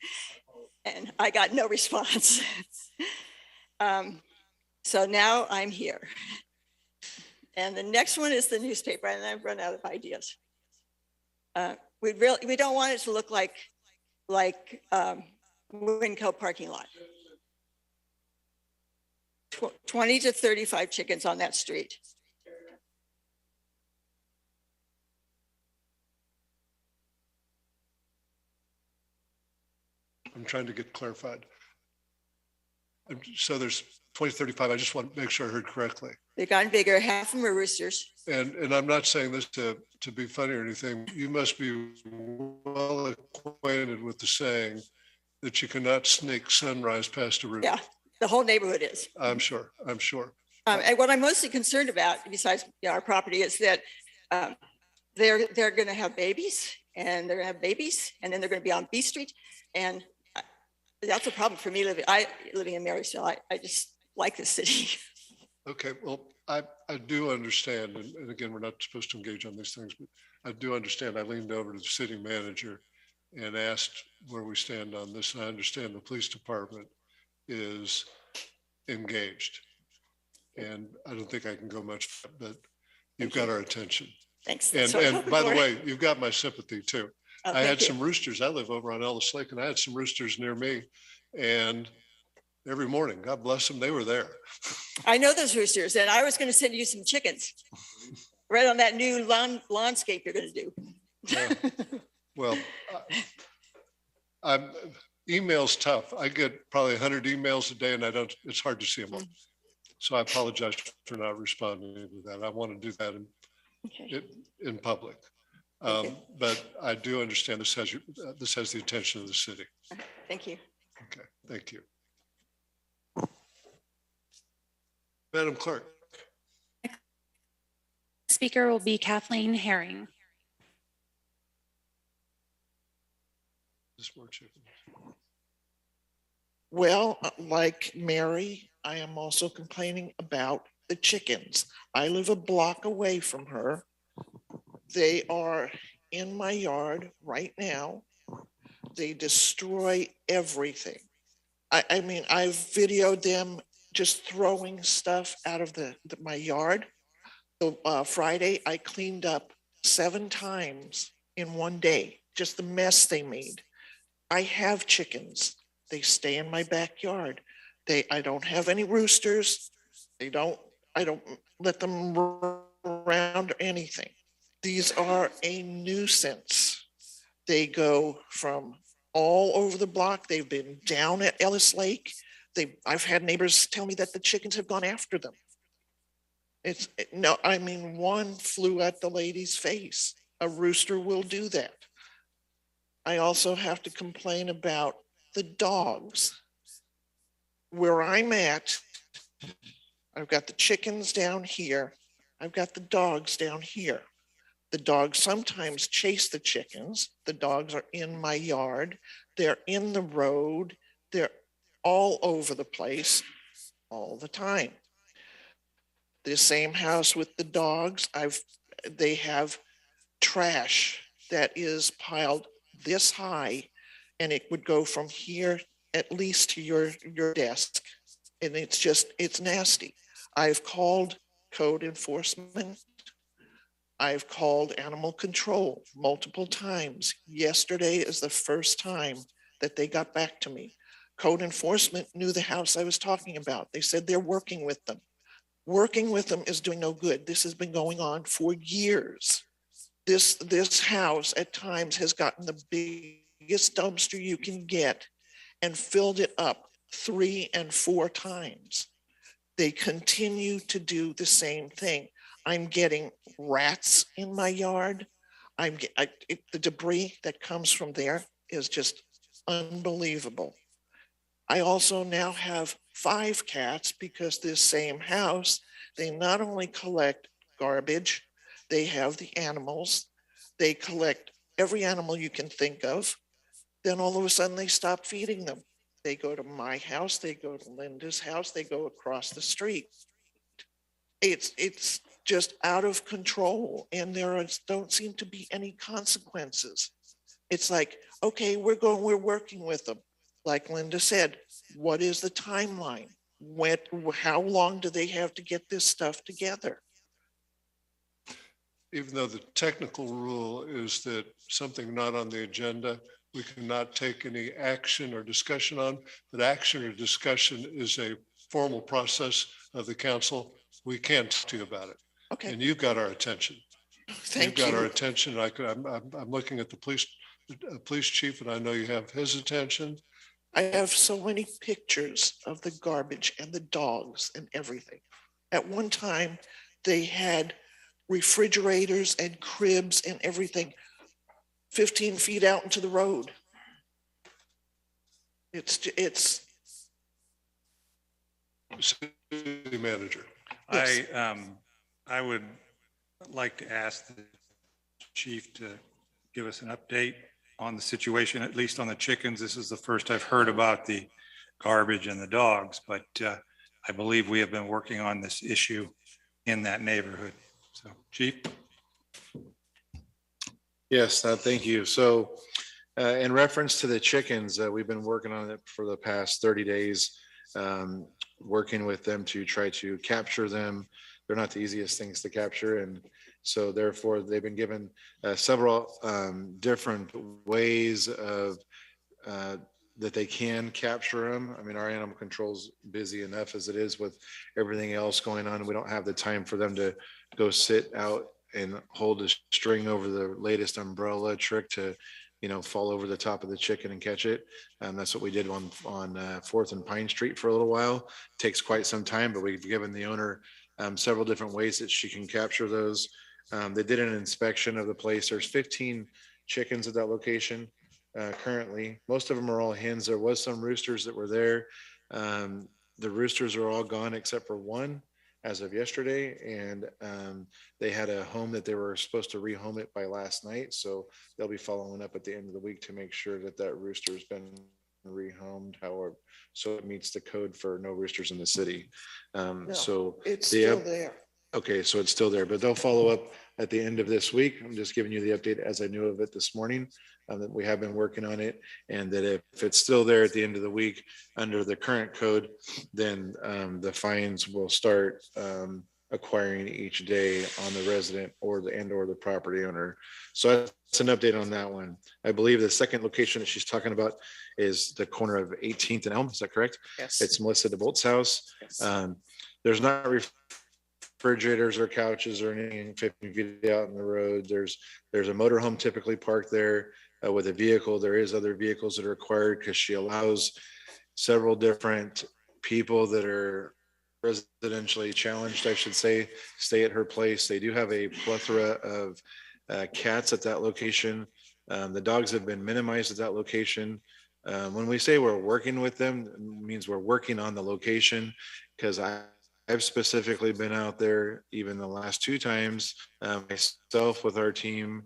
And I got no response. So now I'm here. And the next one is the newspaper, and I've run out of ideas. We don't want it to look like Winco parking lot. 20 to 35 chickens on that street. I'm trying to get clarified. So there's 20, 35. I just want to make sure I heard correctly. They've gotten bigger. Half of them are roosters. And I'm not saying this to be funny or anything. You must be well acquainted with the saying that you cannot sneak sunrise past a roof. Yeah, the whole neighborhood is. I'm sure. And what I'm mostly concerned about, besides our property, is that they're going to have babies, and they're going to have babies, and then they're going to be on B Street, and that's a problem for me living in Marysville. I just like the city. Okay, well, I do understand, and again, we're not supposed to engage on these things, but I do understand. I leaned over to the city manager and asked where we stand on this, and I understand the police department is engaged. And I don't think I can go much, but you've got our attention. Thanks. And by the way, you've got my sympathy too. Oh, I had thank you. some roosters. I live over on Ellis Lake, and I had some roosters near me. And every morning, God bless them, they were there. I know those roosters, and I was going to send you some chickens right on that new landscape you're going to do. Yeah. Well, email's tough. I get probably 100 emails a day, and it's hard to see them all. So I apologize for not responding to that. I want to do that in public. But I do understand this has the attention of the city. Thank you. Okay, thank you. Madam Clerk. Speaker will be Kathleen Herring. Well, like Mary, I am also complaining about the chickens. I live a block away from her. They are in my yard right now. They destroy everything. I mean, I've videoed them just throwing stuff out of my yard. So Friday, I cleaned up 7 times in one day, just the mess they made. I have chickens. They stay in my backyard. I don't have any roosters. I don't let them run around or anything. These are a nuisance. They go from all over the block. They've been down at Ellis Lake. I've had neighbors tell me that the chickens have gone after them. One flew at the lady's face. A rooster will do that. I also have to complain about the dogs. Where I'm at, I've got the chickens down here. I've got the dogs down here. The dogs sometimes chase the chickens. The dogs are in my yard. They're in the road. They're all over the place all the time. The same house with the dogs, they have trash that is piled this high, and it would go from here at least to your desk. And it's nasty. I've called code enforcement. I've called animal control multiple times. Yesterday is the first time that they got back to me. Code enforcement knew the house I was talking about. They said they're working with them. Working with them is doing no good. This has been going on for years. This house at times has gotten the biggest dumpster you can get and filled it up 3 and 4 times. They continue to do the same thing. I'm getting rats in my yard. The debris that comes from there is just unbelievable. I also now have 5 cats because this same house, they not only collect garbage, they have the animals, they collect every animal you can think of. Then all of a sudden they stop feeding them. They go to my house, they go to Linda's house, they go across the street. It's just out of control, and there don't seem to be any consequences. It's like, okay, we're working with them. Like Linda said, what is the timeline? How long do they have to get this stuff together? Even though the technical rule is that something not on the agenda, we cannot take any action or discussion on, but action or discussion is a formal process of the council. We can't talk to you about it. Okay. And you've got our attention. Thank you. You've got our attention. I'm looking at the police chief, and I know you have his attention. I have so many pictures of the garbage and the dogs and everything. At one time, they had refrigerators and cribs and everything 15 feet out into the road. It's City manager. Yes. I would like to ask the chief to give us an update on the situation, at least on the chickens. This is the first I've heard about the garbage and the dogs, but I believe we have been working on this issue in that neighborhood. So, Chief. Yes, thank you. So in reference to the chickens, we've been working on it for the past 30 days, working with them to try to capture them. They're not the easiest things to capture, and So therefore, they've been given several different ways of that they can capture them. I mean, our animal control's busy enough as it is with everything else going on. We don't have the time for them to go sit out and hold a string over the latest umbrella trick to, fall over the top of the chicken and catch it. That's what we did on 4th and Pine Street for a little while. Takes quite some time, but we've given the owner several different ways that she can capture those. They did an inspection of the place. There's 15 chickens at that location. Currently, most of them are all hens. There was some roosters that were there. The roosters are all gone except for one as of yesterday, and they had a home that they were supposed to rehome it by last night, so they'll be following up at the end of the week to make sure that that rooster has been rehomed, however, so it meets the code for no roosters in the city. So it's still there. Okay, so it's still there, but they'll follow up at the end of this week. I'm just giving you the update as I knew of it this morning, that we have been working on it, and that if it's still there at the end of the week under the current code, then the fines will start acquiring each day on the resident or the property owner. So that's an update on that one. I believe the second location that she's talking about is the corner of 18th and Elm. Is that correct? Yes. It's Melissa DeBolt's house. Yes. There's not refrigerators or couches or anything 50 feet out in the road. There's a motorhome typically parked there with a vehicle. There is other vehicles that are required because she allows several different people that are residentially challenged, I should say, stay at her place. They do have a plethora of cats at that location. The dogs have been minimized at that location. When we say we're working with them, it means we're working on the location, because I've specifically been out there even the last 2 times myself with our team,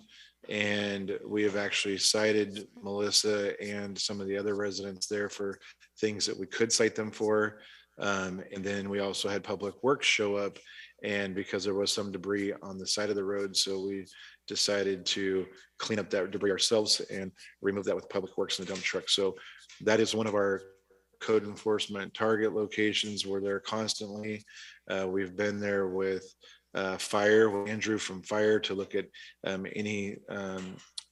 and we have actually cited Melissa and some of the other residents there for things that we could cite them for. And then we also had Public Works show up, and because there was some debris on the side of the road, so we decided to clean up that debris ourselves and remove that with Public Works and the dump truck. So that is one of our code enforcement target locations. We're there constantly. We've been there with Fire, with Andrew from Fire, to look at any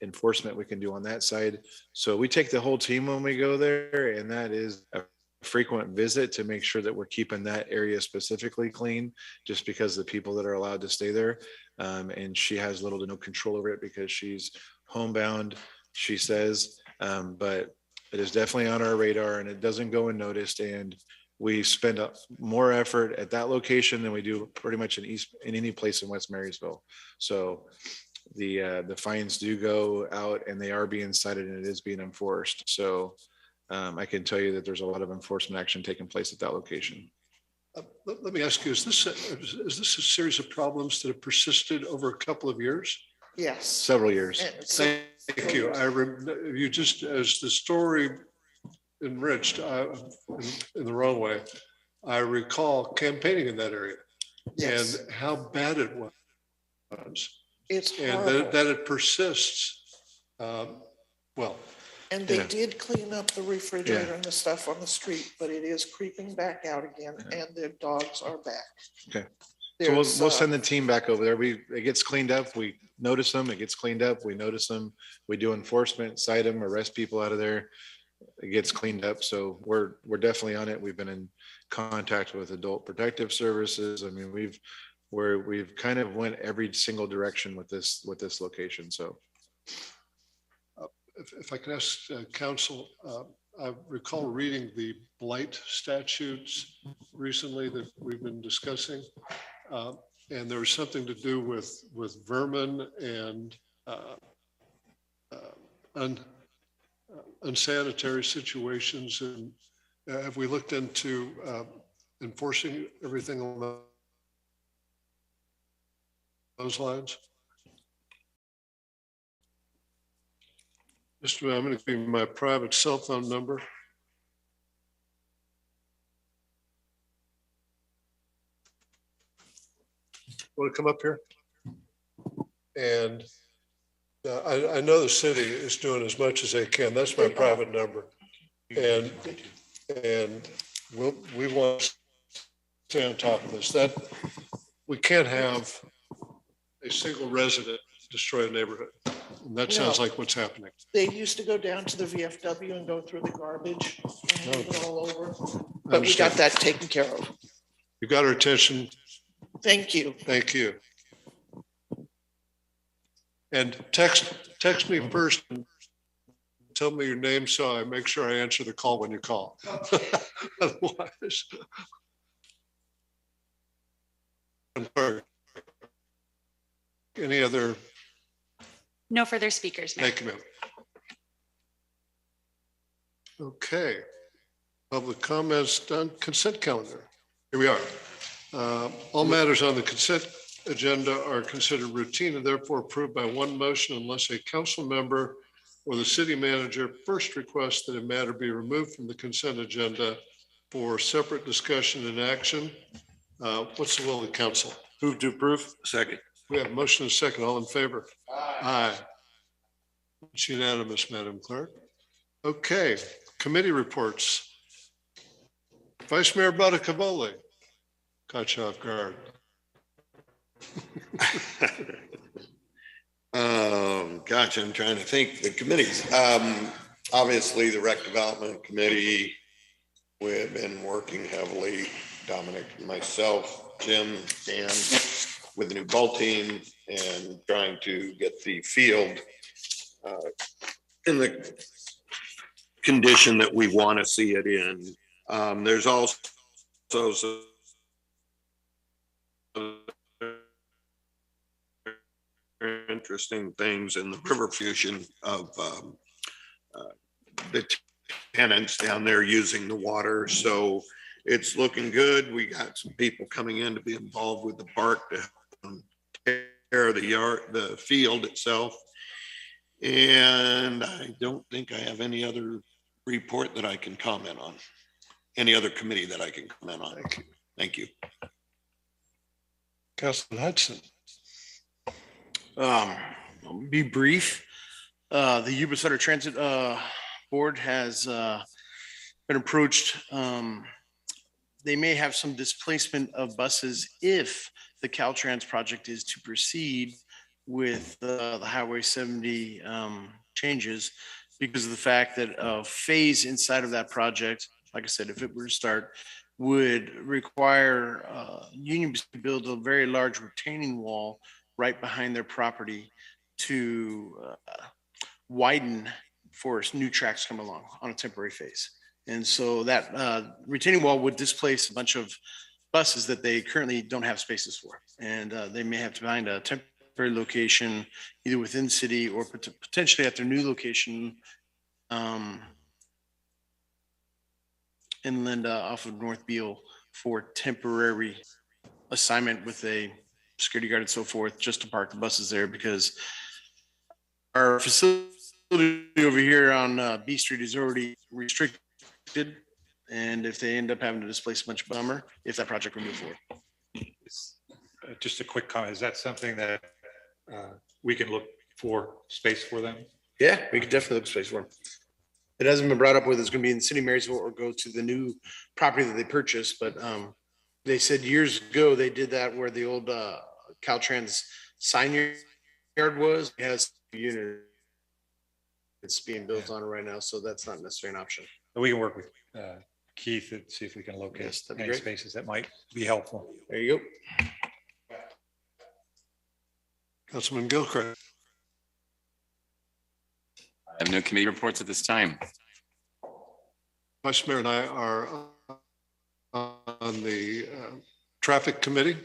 enforcement we can do on that side. So we take the whole team when we go there, and that is a frequent visit to make sure that we're keeping that area specifically clean, just because the people that are allowed to stay there, and she has little to no control over it because she's homebound, she says, but it is definitely on our radar and it doesn't go unnoticed. And we spend more effort at that location than we do pretty much in any place in West Marysville. So the fines do go out and they are being cited and it is being enforced. So I can tell you that there's a lot of enforcement action taking place at that location. Let me ask you, is this a series of problems that have persisted over a couple of years? Yes. Several years. Thank you. You just, as the story enriched in the wrong way, I recall campaigning in that area. Yes. And how bad it was. It's and that it persists. Well. And they did clean up the refrigerator and the stuff on the street, but it is creeping back out again, and their dogs are back. Okay. So we'll send the team back over there. It gets cleaned up. We notice them. It gets cleaned up. We notice them. We do enforcement, cite them, arrest people out of there. It gets cleaned up. So we're definitely on it. We've been in contact with Adult Protective Services. I mean, we've kind of went every single direction with this location. So. If I could ask council, I recall reading the blight statutes recently that we've been discussing, and there was something to do with vermin and unsanitary situations. And have we looked into enforcing everything along those lines? Mr. Mayor, I'm going to give you my private cell phone number. Want to come up here? And I know the city is doing as much as they can. That's my private number. And we want to stay on top of this. That we can't have a single resident destroy a neighborhood. And that sounds like what's happening. They used to go down to the VFW and go through the garbage and leave it all over. But we got that taken care of. You got our attention. Thank you. Thank you. And text me first and tell me your name so I make sure I answer the call when you call. Otherwise. Any other? No further speakers, Mayor. Thank you, ma'am. Okay. Public comments done. Consent calendar. Here we are. All matters on the consent agenda are considered routine and therefore approved by one motion unless a council member or the city manager first requests that a matter be removed from the consent agenda for separate discussion and action. What's the will of the council? Move to approve. Second. We have a motion and a second. All in favor? Aye. It's unanimous, Madam Clerk. Okay, committee reports. Vice Mayor Buttacavoli. Caught you off guard. Gosh, I'm trying to think. The committees. Obviously, the Rec Development Committee, we have been working heavily, Dominic, myself, Jim, Dan, with the new ball team and trying to get the field in the condition that we want to see it in. There's also some interesting things in the river fusion of the tenants down there using the water. So it's looking good. We got some people coming in to be involved with the park to tear the field itself. And I don't think I have any other report that I can comment on. Any other committee that I can comment on. Thank you. Thank you. Councilman Hudson. I'll be brief. The Yuba-Sutter Transit Board has been approached. They may have some displacement of buses if the Caltrans project is to proceed with the Highway 70 changes, because of the fact that a phase inside of that project, like I said, if it were to start, would require Union to build a very large retaining wall right behind their property to widen for new tracks come along on a temporary phase. And so that retaining wall would displace a bunch of buses that they currently don't have spaces for. And they may have to find a temporary location either within the city or potentially at their new location inland off of North Beale for temporary assignment with a security guard and so forth, just to park the buses there, because our facility over here on B Street is already restricted. And if they end up having to displace a bunch of bummer, if that project will move forward. Just a quick comment. Is that something that we can look for space for them? Yeah, we could definitely look space for them. It hasn't been brought up whether it's going to be in the city of Marysville or go to the new property that they purchased, but they said years ago they did that where the old Caltrans sign yard was. It has a unit. It's being built on it right now, so that's not necessarily an option. We can work with Keith and see if we can locate any spaces that might be helpful. There you go. Councilman Gilchrist. I have no committee reports at this time. Vice Mayor and I are on the traffic committee.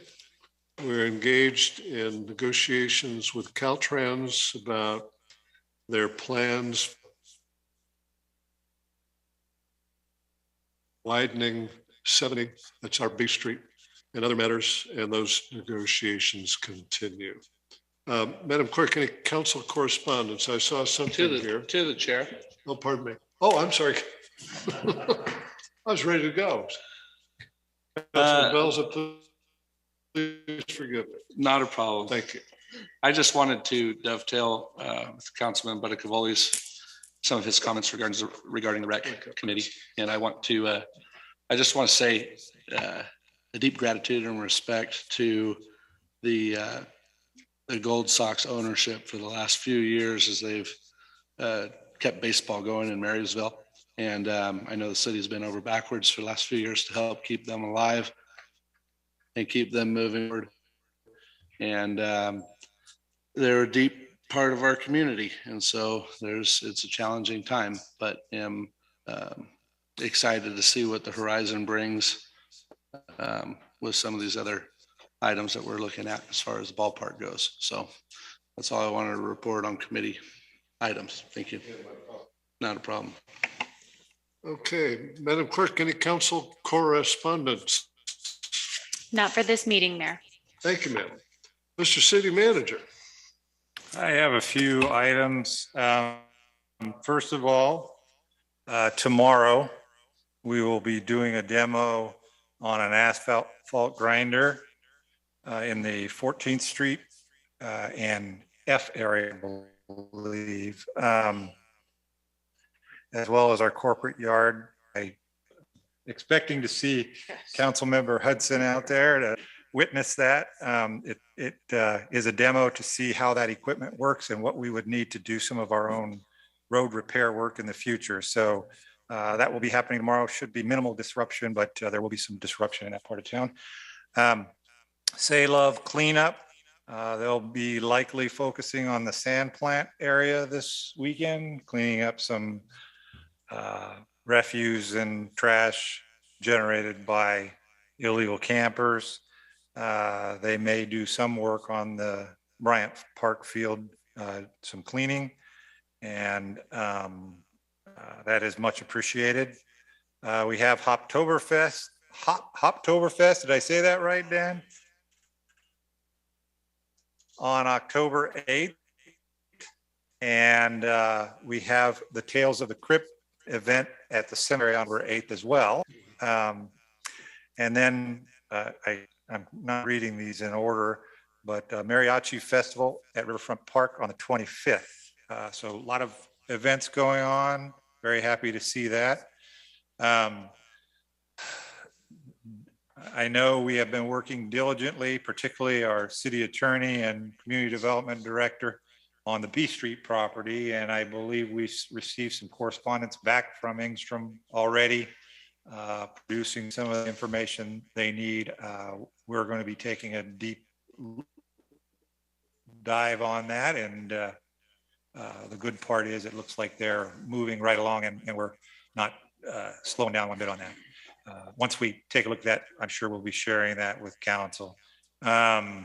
We're engaged in negotiations with Caltrans about their plans widening 70, that's our B Street, and other matters, and those negotiations continue. Madam Clerk, any council correspondence? I saw something here. To the chair. Oh, pardon me. Oh, I'm sorry. I was ready to go. Councilman Belza, please forgive me. Not a problem. Thank you. I just wanted to dovetail with Councilman Buttacavoli's some of his comments regarding the rec committee, and I just want to say a deep gratitude and respect to the the Gold Sox ownership for the last few years as they've kept baseball going in Marysville. And I know the city's been over backwards for the last few years to help keep them alive and keep them moving forward. And they're a deep part of our community. And so it's a challenging time, but am excited to see what the horizon brings with some of these other items that we're looking at as far as the ballpark goes. So that's all I wanted to report on committee items. Thank you. Not a problem. Okay, Madam Clerk, any council correspondence? Not for this meeting, Mayor. Thank you, ma'am. Mr. City Manager. I have a few items. First of all, tomorrow we will be doing a demo on an asphalt grinder in the 14th Street and F area, I believe, as well as our corporate yard. I'm expecting to see Councilmember Hudson out there to witness that. It is a demo to see how that equipment works and what we would need to do some of our own road repair work in the future. So that will be happening tomorrow. Should be minimal disruption, but there will be some disruption in that part of town. Say Love cleanup. They'll be likely focusing on the sand plant area this weekend, cleaning up some refuse and trash generated by illegal campers. They may do some work on the Bryant Park field, some cleaning, and that is much appreciated. We have Hoptoberfest. Hoptoberfest, did I say that right, Dan? On October 8th. And we have the Tales of the Crypt event at the cemetery on October 8th as well. And then I'm not reading these in order, but Mariachi Festival at Riverfront Park on the 25th. So a lot of events going on. Very happy to see that. I know we have been working diligently, particularly our city attorney and community development director on the B Street property. And I believe we received some correspondence back from Engstrom already, producing some of the information they need. We're going to be taking a deep dive on that. And the good part is it looks like they're moving right along, and we're not slowing down one bit on that. Once we take a look at that, I'm sure we'll be sharing that with council. I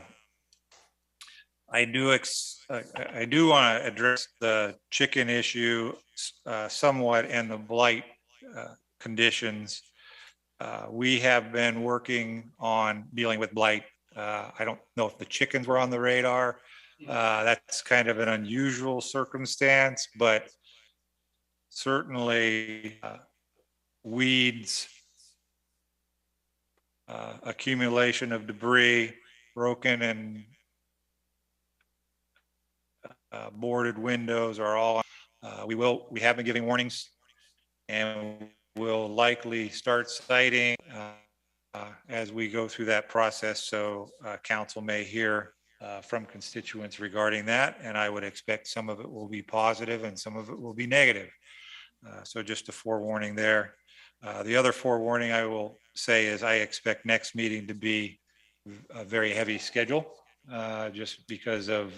do want to address the chicken issue somewhat and the blight conditions. We have been working on dealing with blight. I don't know if the chickens were on the radar. That's kind of an unusual circumstance, but certainly weeds, accumulation of debris, broken and boarded windows are all. We have been giving warnings, and we'll likely start citing as we go through that process. So council may hear from constituents regarding that, and I would expect some of it will be positive and some of it will be negative. So just a forewarning there. The other forewarning I will say is I expect next meeting to be a very heavy schedule, just because of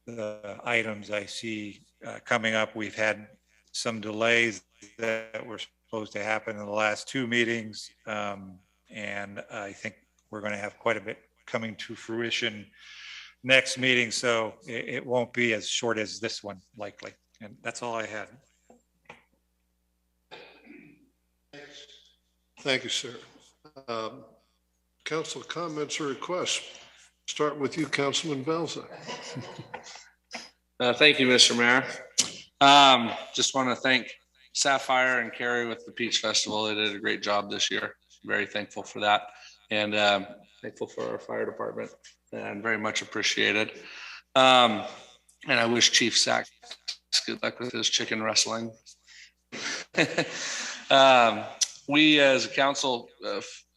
the items I see coming up. We've had some delays that were supposed to happen in the last two meetings, and I think we're going to have quite a bit coming to fruition next meeting, so it won't be as short as this one, likely. And that's all I had. Thank you, sir. Council comments or requests? Start with you, Councilman Belza. Thank you, Mr. Mayor. Just want to thank Sapphire and Kary with the Peach Festival. They did a great job this year. Very thankful for that, and thankful for our fire department, and very much appreciated. And I wish Chief Sachs good luck with his chicken wrestling. We as a council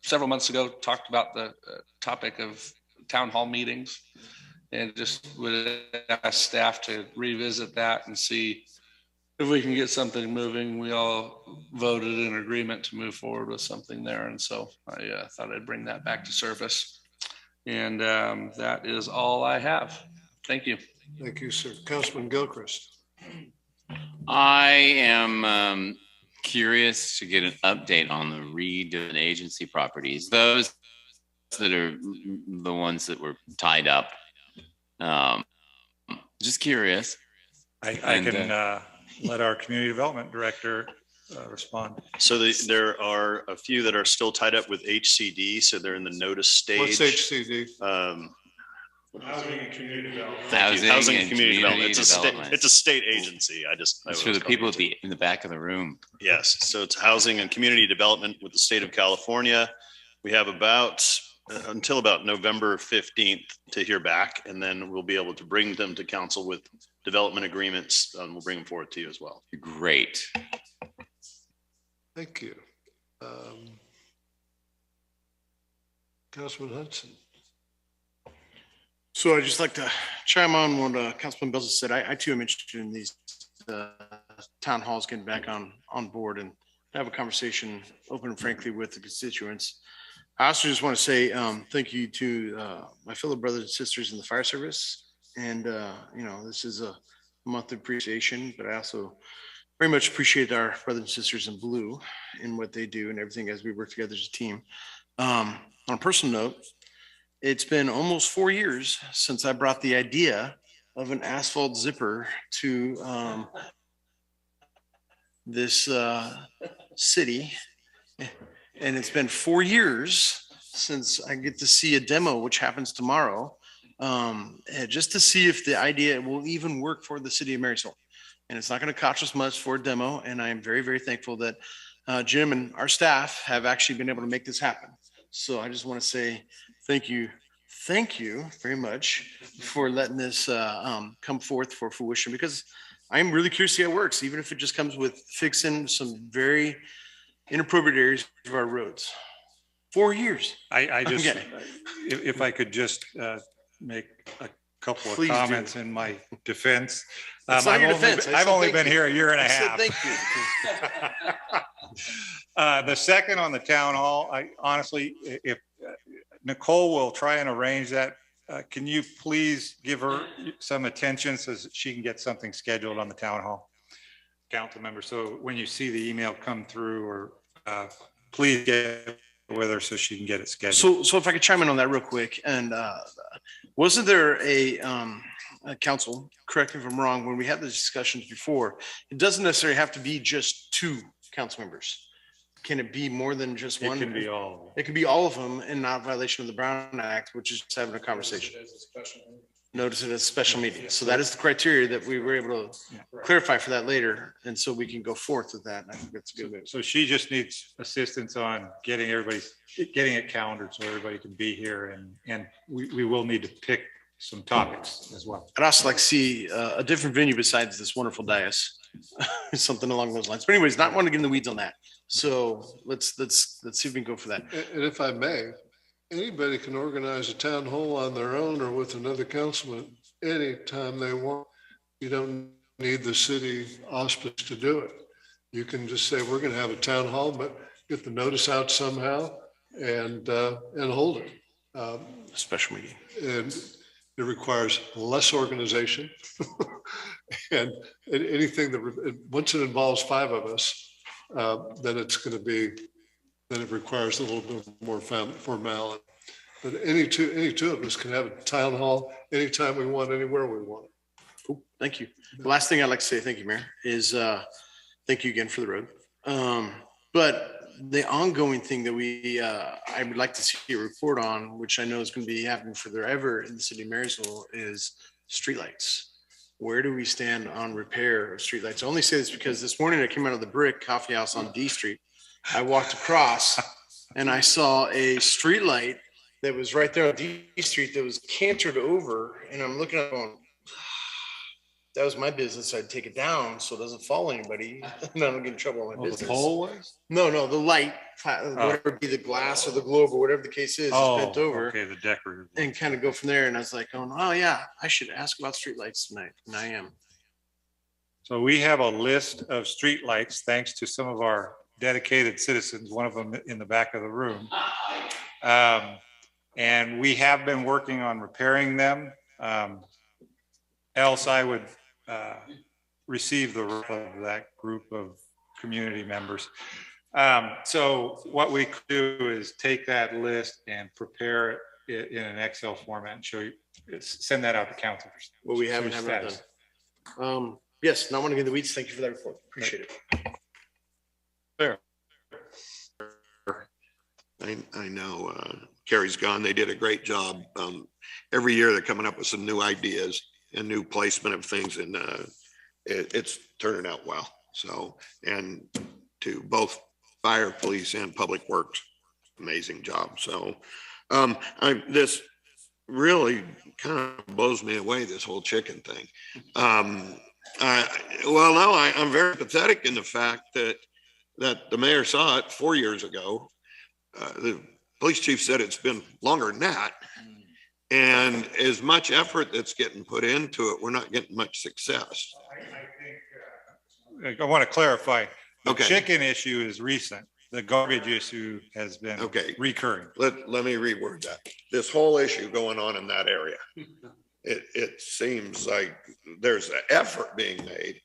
several months ago talked about the topic of town hall meetings, And just would ask staff to revisit that and see if we can get something moving. We all voted in agreement to move forward with something there. And so I thought I'd bring that back to surface. And that is all I have. Thank you. Thank you, sir. Councilman Gilchrist. I am curious to get an update on the redevelopment agency properties, those that are the ones that were tied up. Just curious. I can let our community development director respond. So there are a few that are still tied up with HCD, so they're in the notice stage. What's HCD? Housing and community development. Housing and community development. It's a state agency. It's for the people in the back of the room. Yes. So it's housing and community development with the state of California. We have until about November 15th to hear back, and then we'll be able to bring them to council with development agreements. We'll bring them forward to you as well. Great. Thank you. Councilman Hudson. So I'd just like to chime on what Councilman Belzer said. I too am interested in these town halls getting back on board and have a conversation open and frankly with the constituents. I also just want to say thank you to my fellow brothers and sisters in the fire service. And, this is a month of appreciation, but I also very much appreciate our brothers and sisters in blue and what they do and everything as we work together as a team. On a personal note, it's been almost 4 years since I brought the idea of an asphalt zipper to this city. And it's been 4 years since I get to see a demo, which happens tomorrow, just to see if the idea will even work for the city of Marysville. And it's not going to cost us much for a demo. And I am very, very thankful that Jim and our staff have actually been able to make this happen. So I just want to say thank you. Thank you very much for letting this come forth for fruition, because I'm really curious to see how it works, even if it just comes with fixing some very inappropriate areas of our roads. 4 years. I just, if I could just make a couple of comments in my defense. I've only been here a year and a half. Thank you. The second on the town hall, I honestly, if Nicole will try and arrange that, can you please give her some attention so that she can get something scheduled on the town hall? Council member, so when you see the email come through, or please get with her so she can get it scheduled. So if I could chime in on that real quick, and wasn't there a council, correct me if I'm wrong, when we had the discussions before, it doesn't necessarily have to be just 2 council members. Can it be more than just one? It can be all of them. It can be all of them and not violation of the Brown Act, which is just having a conversation. Notice it as a special meeting. So that is the criteria that we were able to clarify for that later. And so we can go forth with that. And I think that's a good move. So she just needs assistance on getting it calendared so everybody can be here. And we will need to pick some topics as well. I'd also like to see a different venue besides this wonderful dais, something along those lines. But anyways, not want to get in the weeds on that. So let's see if we can go for that. And if I may, anybody can organize a town hall on their own or with another councilman anytime they want. You don't need the city auspice to do it. You can just say, we're going to have a town hall, but get the notice out somehow and hold it. A special meeting. And it requires less organization. And anything that, once it involves 5 of us, then it requires a little bit more formality. But any two of us can have a town hall anytime we want, anywhere we want. Cool. Thank you. The last thing I'd like to say, thank you, Mayor, is thank you again for the road. But the ongoing thing that I would like to see a report on, which I know is going to be happening forever in the city of Marysville, is streetlights. Where do we stand on repair of streetlights? I only say this because this morning I came out of the Brick Coffee House on D Street. I walked across and I saw a streetlight that was right there on D Street that was cantered over, and I'm looking at it going, that was my business, I'd take it down so it doesn't fall anybody. And I don't get in trouble on my business. The pole was? No, the light, whatever it be, the glass or the globe or whatever the case is bent over. Okay, the decorative. And kind of go from there. And I was like, oh yeah, I should ask about streetlights tonight. And I am. So we have a list of streetlights, thanks to some of our dedicated citizens, one of them in the back of the room. And we have been working on repairing them. Else I would receive the rest of that group of community members. So what we could do is take that list and prepare it in an Excel format and show you, send that out to council. Well, we haven't done. Yes, not want to get in the weeds. Thank you for that report. Appreciate it. Fair. I know Kary's gone. They did a great job. Every year they're coming up with some new ideas and new placement of things, and it's turning out well. So, and to both fire, police, and public works, amazing job. So this really kind of blows me away, this whole chicken thing. I'm very pathetic in the fact that the mayor saw it 4 years ago. The police chief said it's been longer than that. And as much effort that's getting put into it, we're not getting much success. I want to clarify. The chicken issue is recent. The garbage issue has been recurring. Let me reword that. This whole issue going on in that area. It seems like there's an effort being made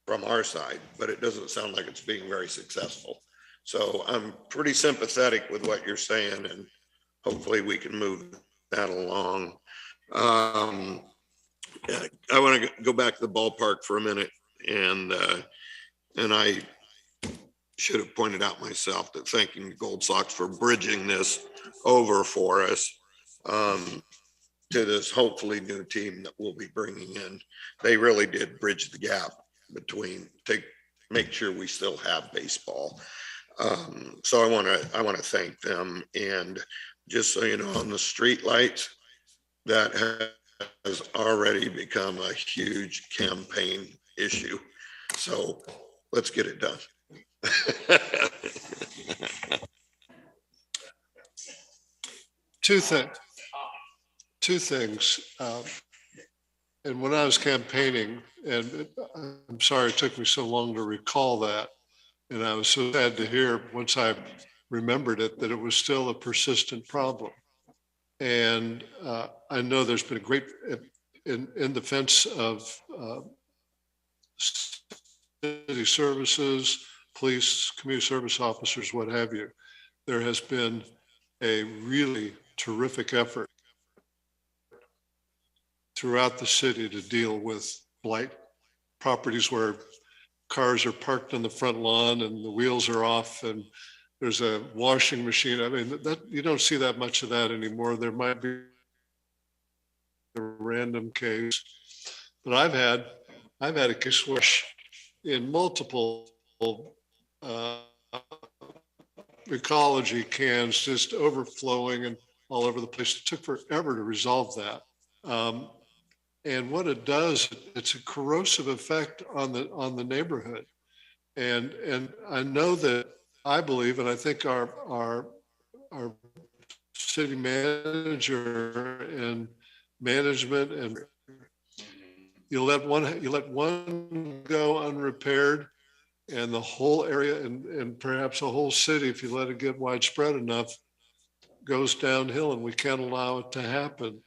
from our side, but it doesn't sound like it's being very successful. So I'm pretty sympathetic with what you're saying, and hopefully we can move that along. I want to go back to the ballpark for a minute, and I should have pointed out myself that thanking the Gold Sox for bridging this over for us to this hopefully new team that we'll be bringing in. They really did bridge the gap between to make sure we still have baseball. So I want to thank them. And just so you know, on the street lights, that has already become a huge campaign issue. So let's get it done. Two things. And when I was campaigning, and I'm sorry it took me so long to recall that, and I was so sad to hear once I remembered it that it was still a persistent problem. And I know there's been a great, in defense of city services, police, community service officers, what have you, there has been a really terrific effort throughout the city to deal with blight properties where cars are parked on the front lawn and the wheels are off and there's a washing machine. I mean, that you don't see that much of that anymore. There might be a random case, but I've had a case where in multiple ecology cans just overflowing and all over the place. It took forever to resolve that. And what it does, it's a corrosive effect on the neighborhood. And I know that I believe, and I think our city manager and management, and you let one go unrepaired, and the whole area and perhaps a whole city, if you let it get widespread enough, goes downhill, and we can't allow it to happen.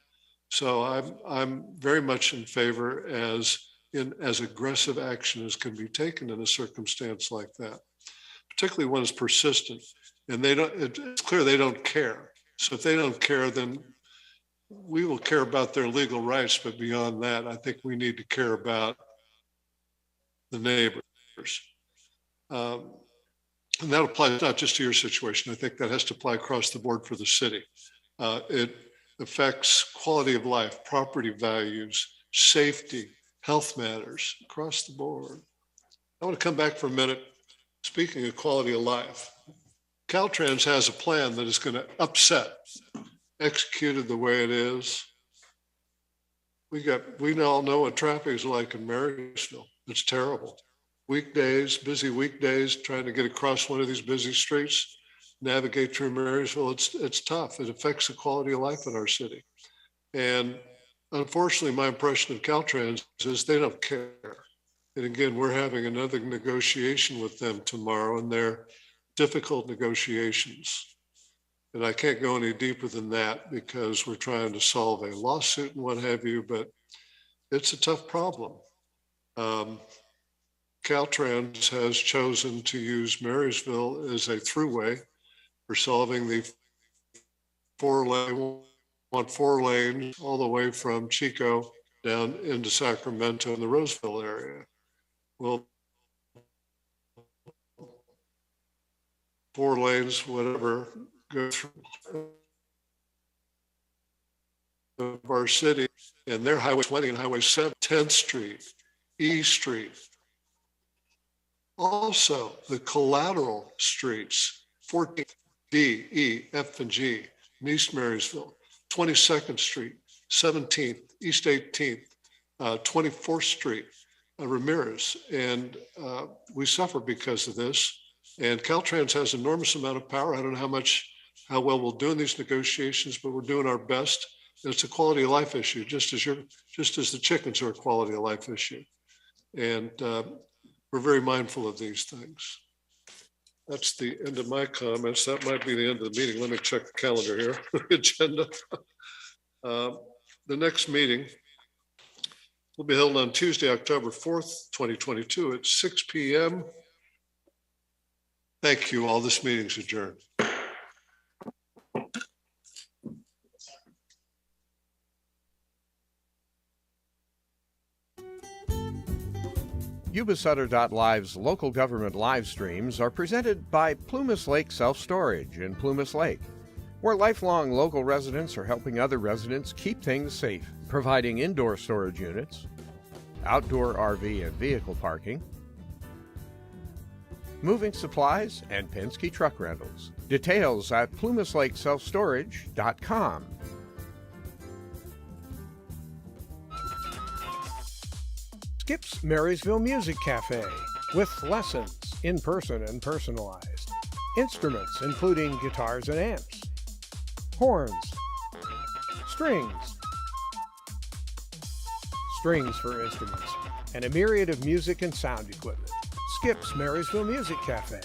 So I'm very much in favor as aggressive action as can be taken in a circumstance like that, particularly when it's persistent. And it's clear they don't care. So if they don't care, then we will care about their legal rights. But beyond that, I think we need to care about the neighbors. And that applies not just to your situation. I think that has to apply across the board for the city. It affects quality of life, property values, safety, health matters across the board. I want to come back for a minute. Speaking of quality of life, Caltrans has a plan that is going to upset, executed the way it is, We all know what traffic is like in Marysville. It's terrible. Weekdays, busy weekdays, trying to get across one of these busy streets, navigate through Marysville, it's tough. It affects the quality of life in our city. And unfortunately, my impression of Caltrans is they don't care. And again, we're having another negotiation with them tomorrow, and they're difficult negotiations. And I can't go any deeper than that because we're trying to solve a lawsuit and what have you, but it's a tough problem. Caltrans has chosen to use Marysville as a throughway for solving the 4 lanes all the way from Chico down into Sacramento in the Roseville area. Well, 4 lanes, whatever, go through of our city, and they're Highway 20 and Highway 7, 10th Street, E Street. Also, the collateral streets, 14th, D, E, F, and G, in East Marysville, 22nd Street, 17th, East 18th, 24th Street, Ramirez. And we suffer because of this. And Caltrans has an enormous amount of power. I don't know how well we'll do in these negotiations, but we're doing our best. And it's a quality of life issue, just as the chickens are a quality of life issue. And we're very mindful of these things. That's the end of my comments. That might be the end of the meeting. Let me check the calendar here, agenda. The next meeting will be held on Tuesday, October 4th, 2022 at 6 p.m. Thank you all. This meeting's adjourned. Yuba-Sutter.live's local government live streams are presented by Plumas Lake Self-Storage in Plumas Lake, where lifelong local residents are helping other residents keep things safe, providing indoor storage units, outdoor RV and vehicle parking, moving supplies, and Penske truck rentals. Details at plumaslakeselfstorage.com. Skip's Marysville Music Cafe, with lessons in person and personalized. Instruments including guitars and amps, horns, strings for instruments, and a myriad of music and sound equipment. Skip's Marysville Music Cafe.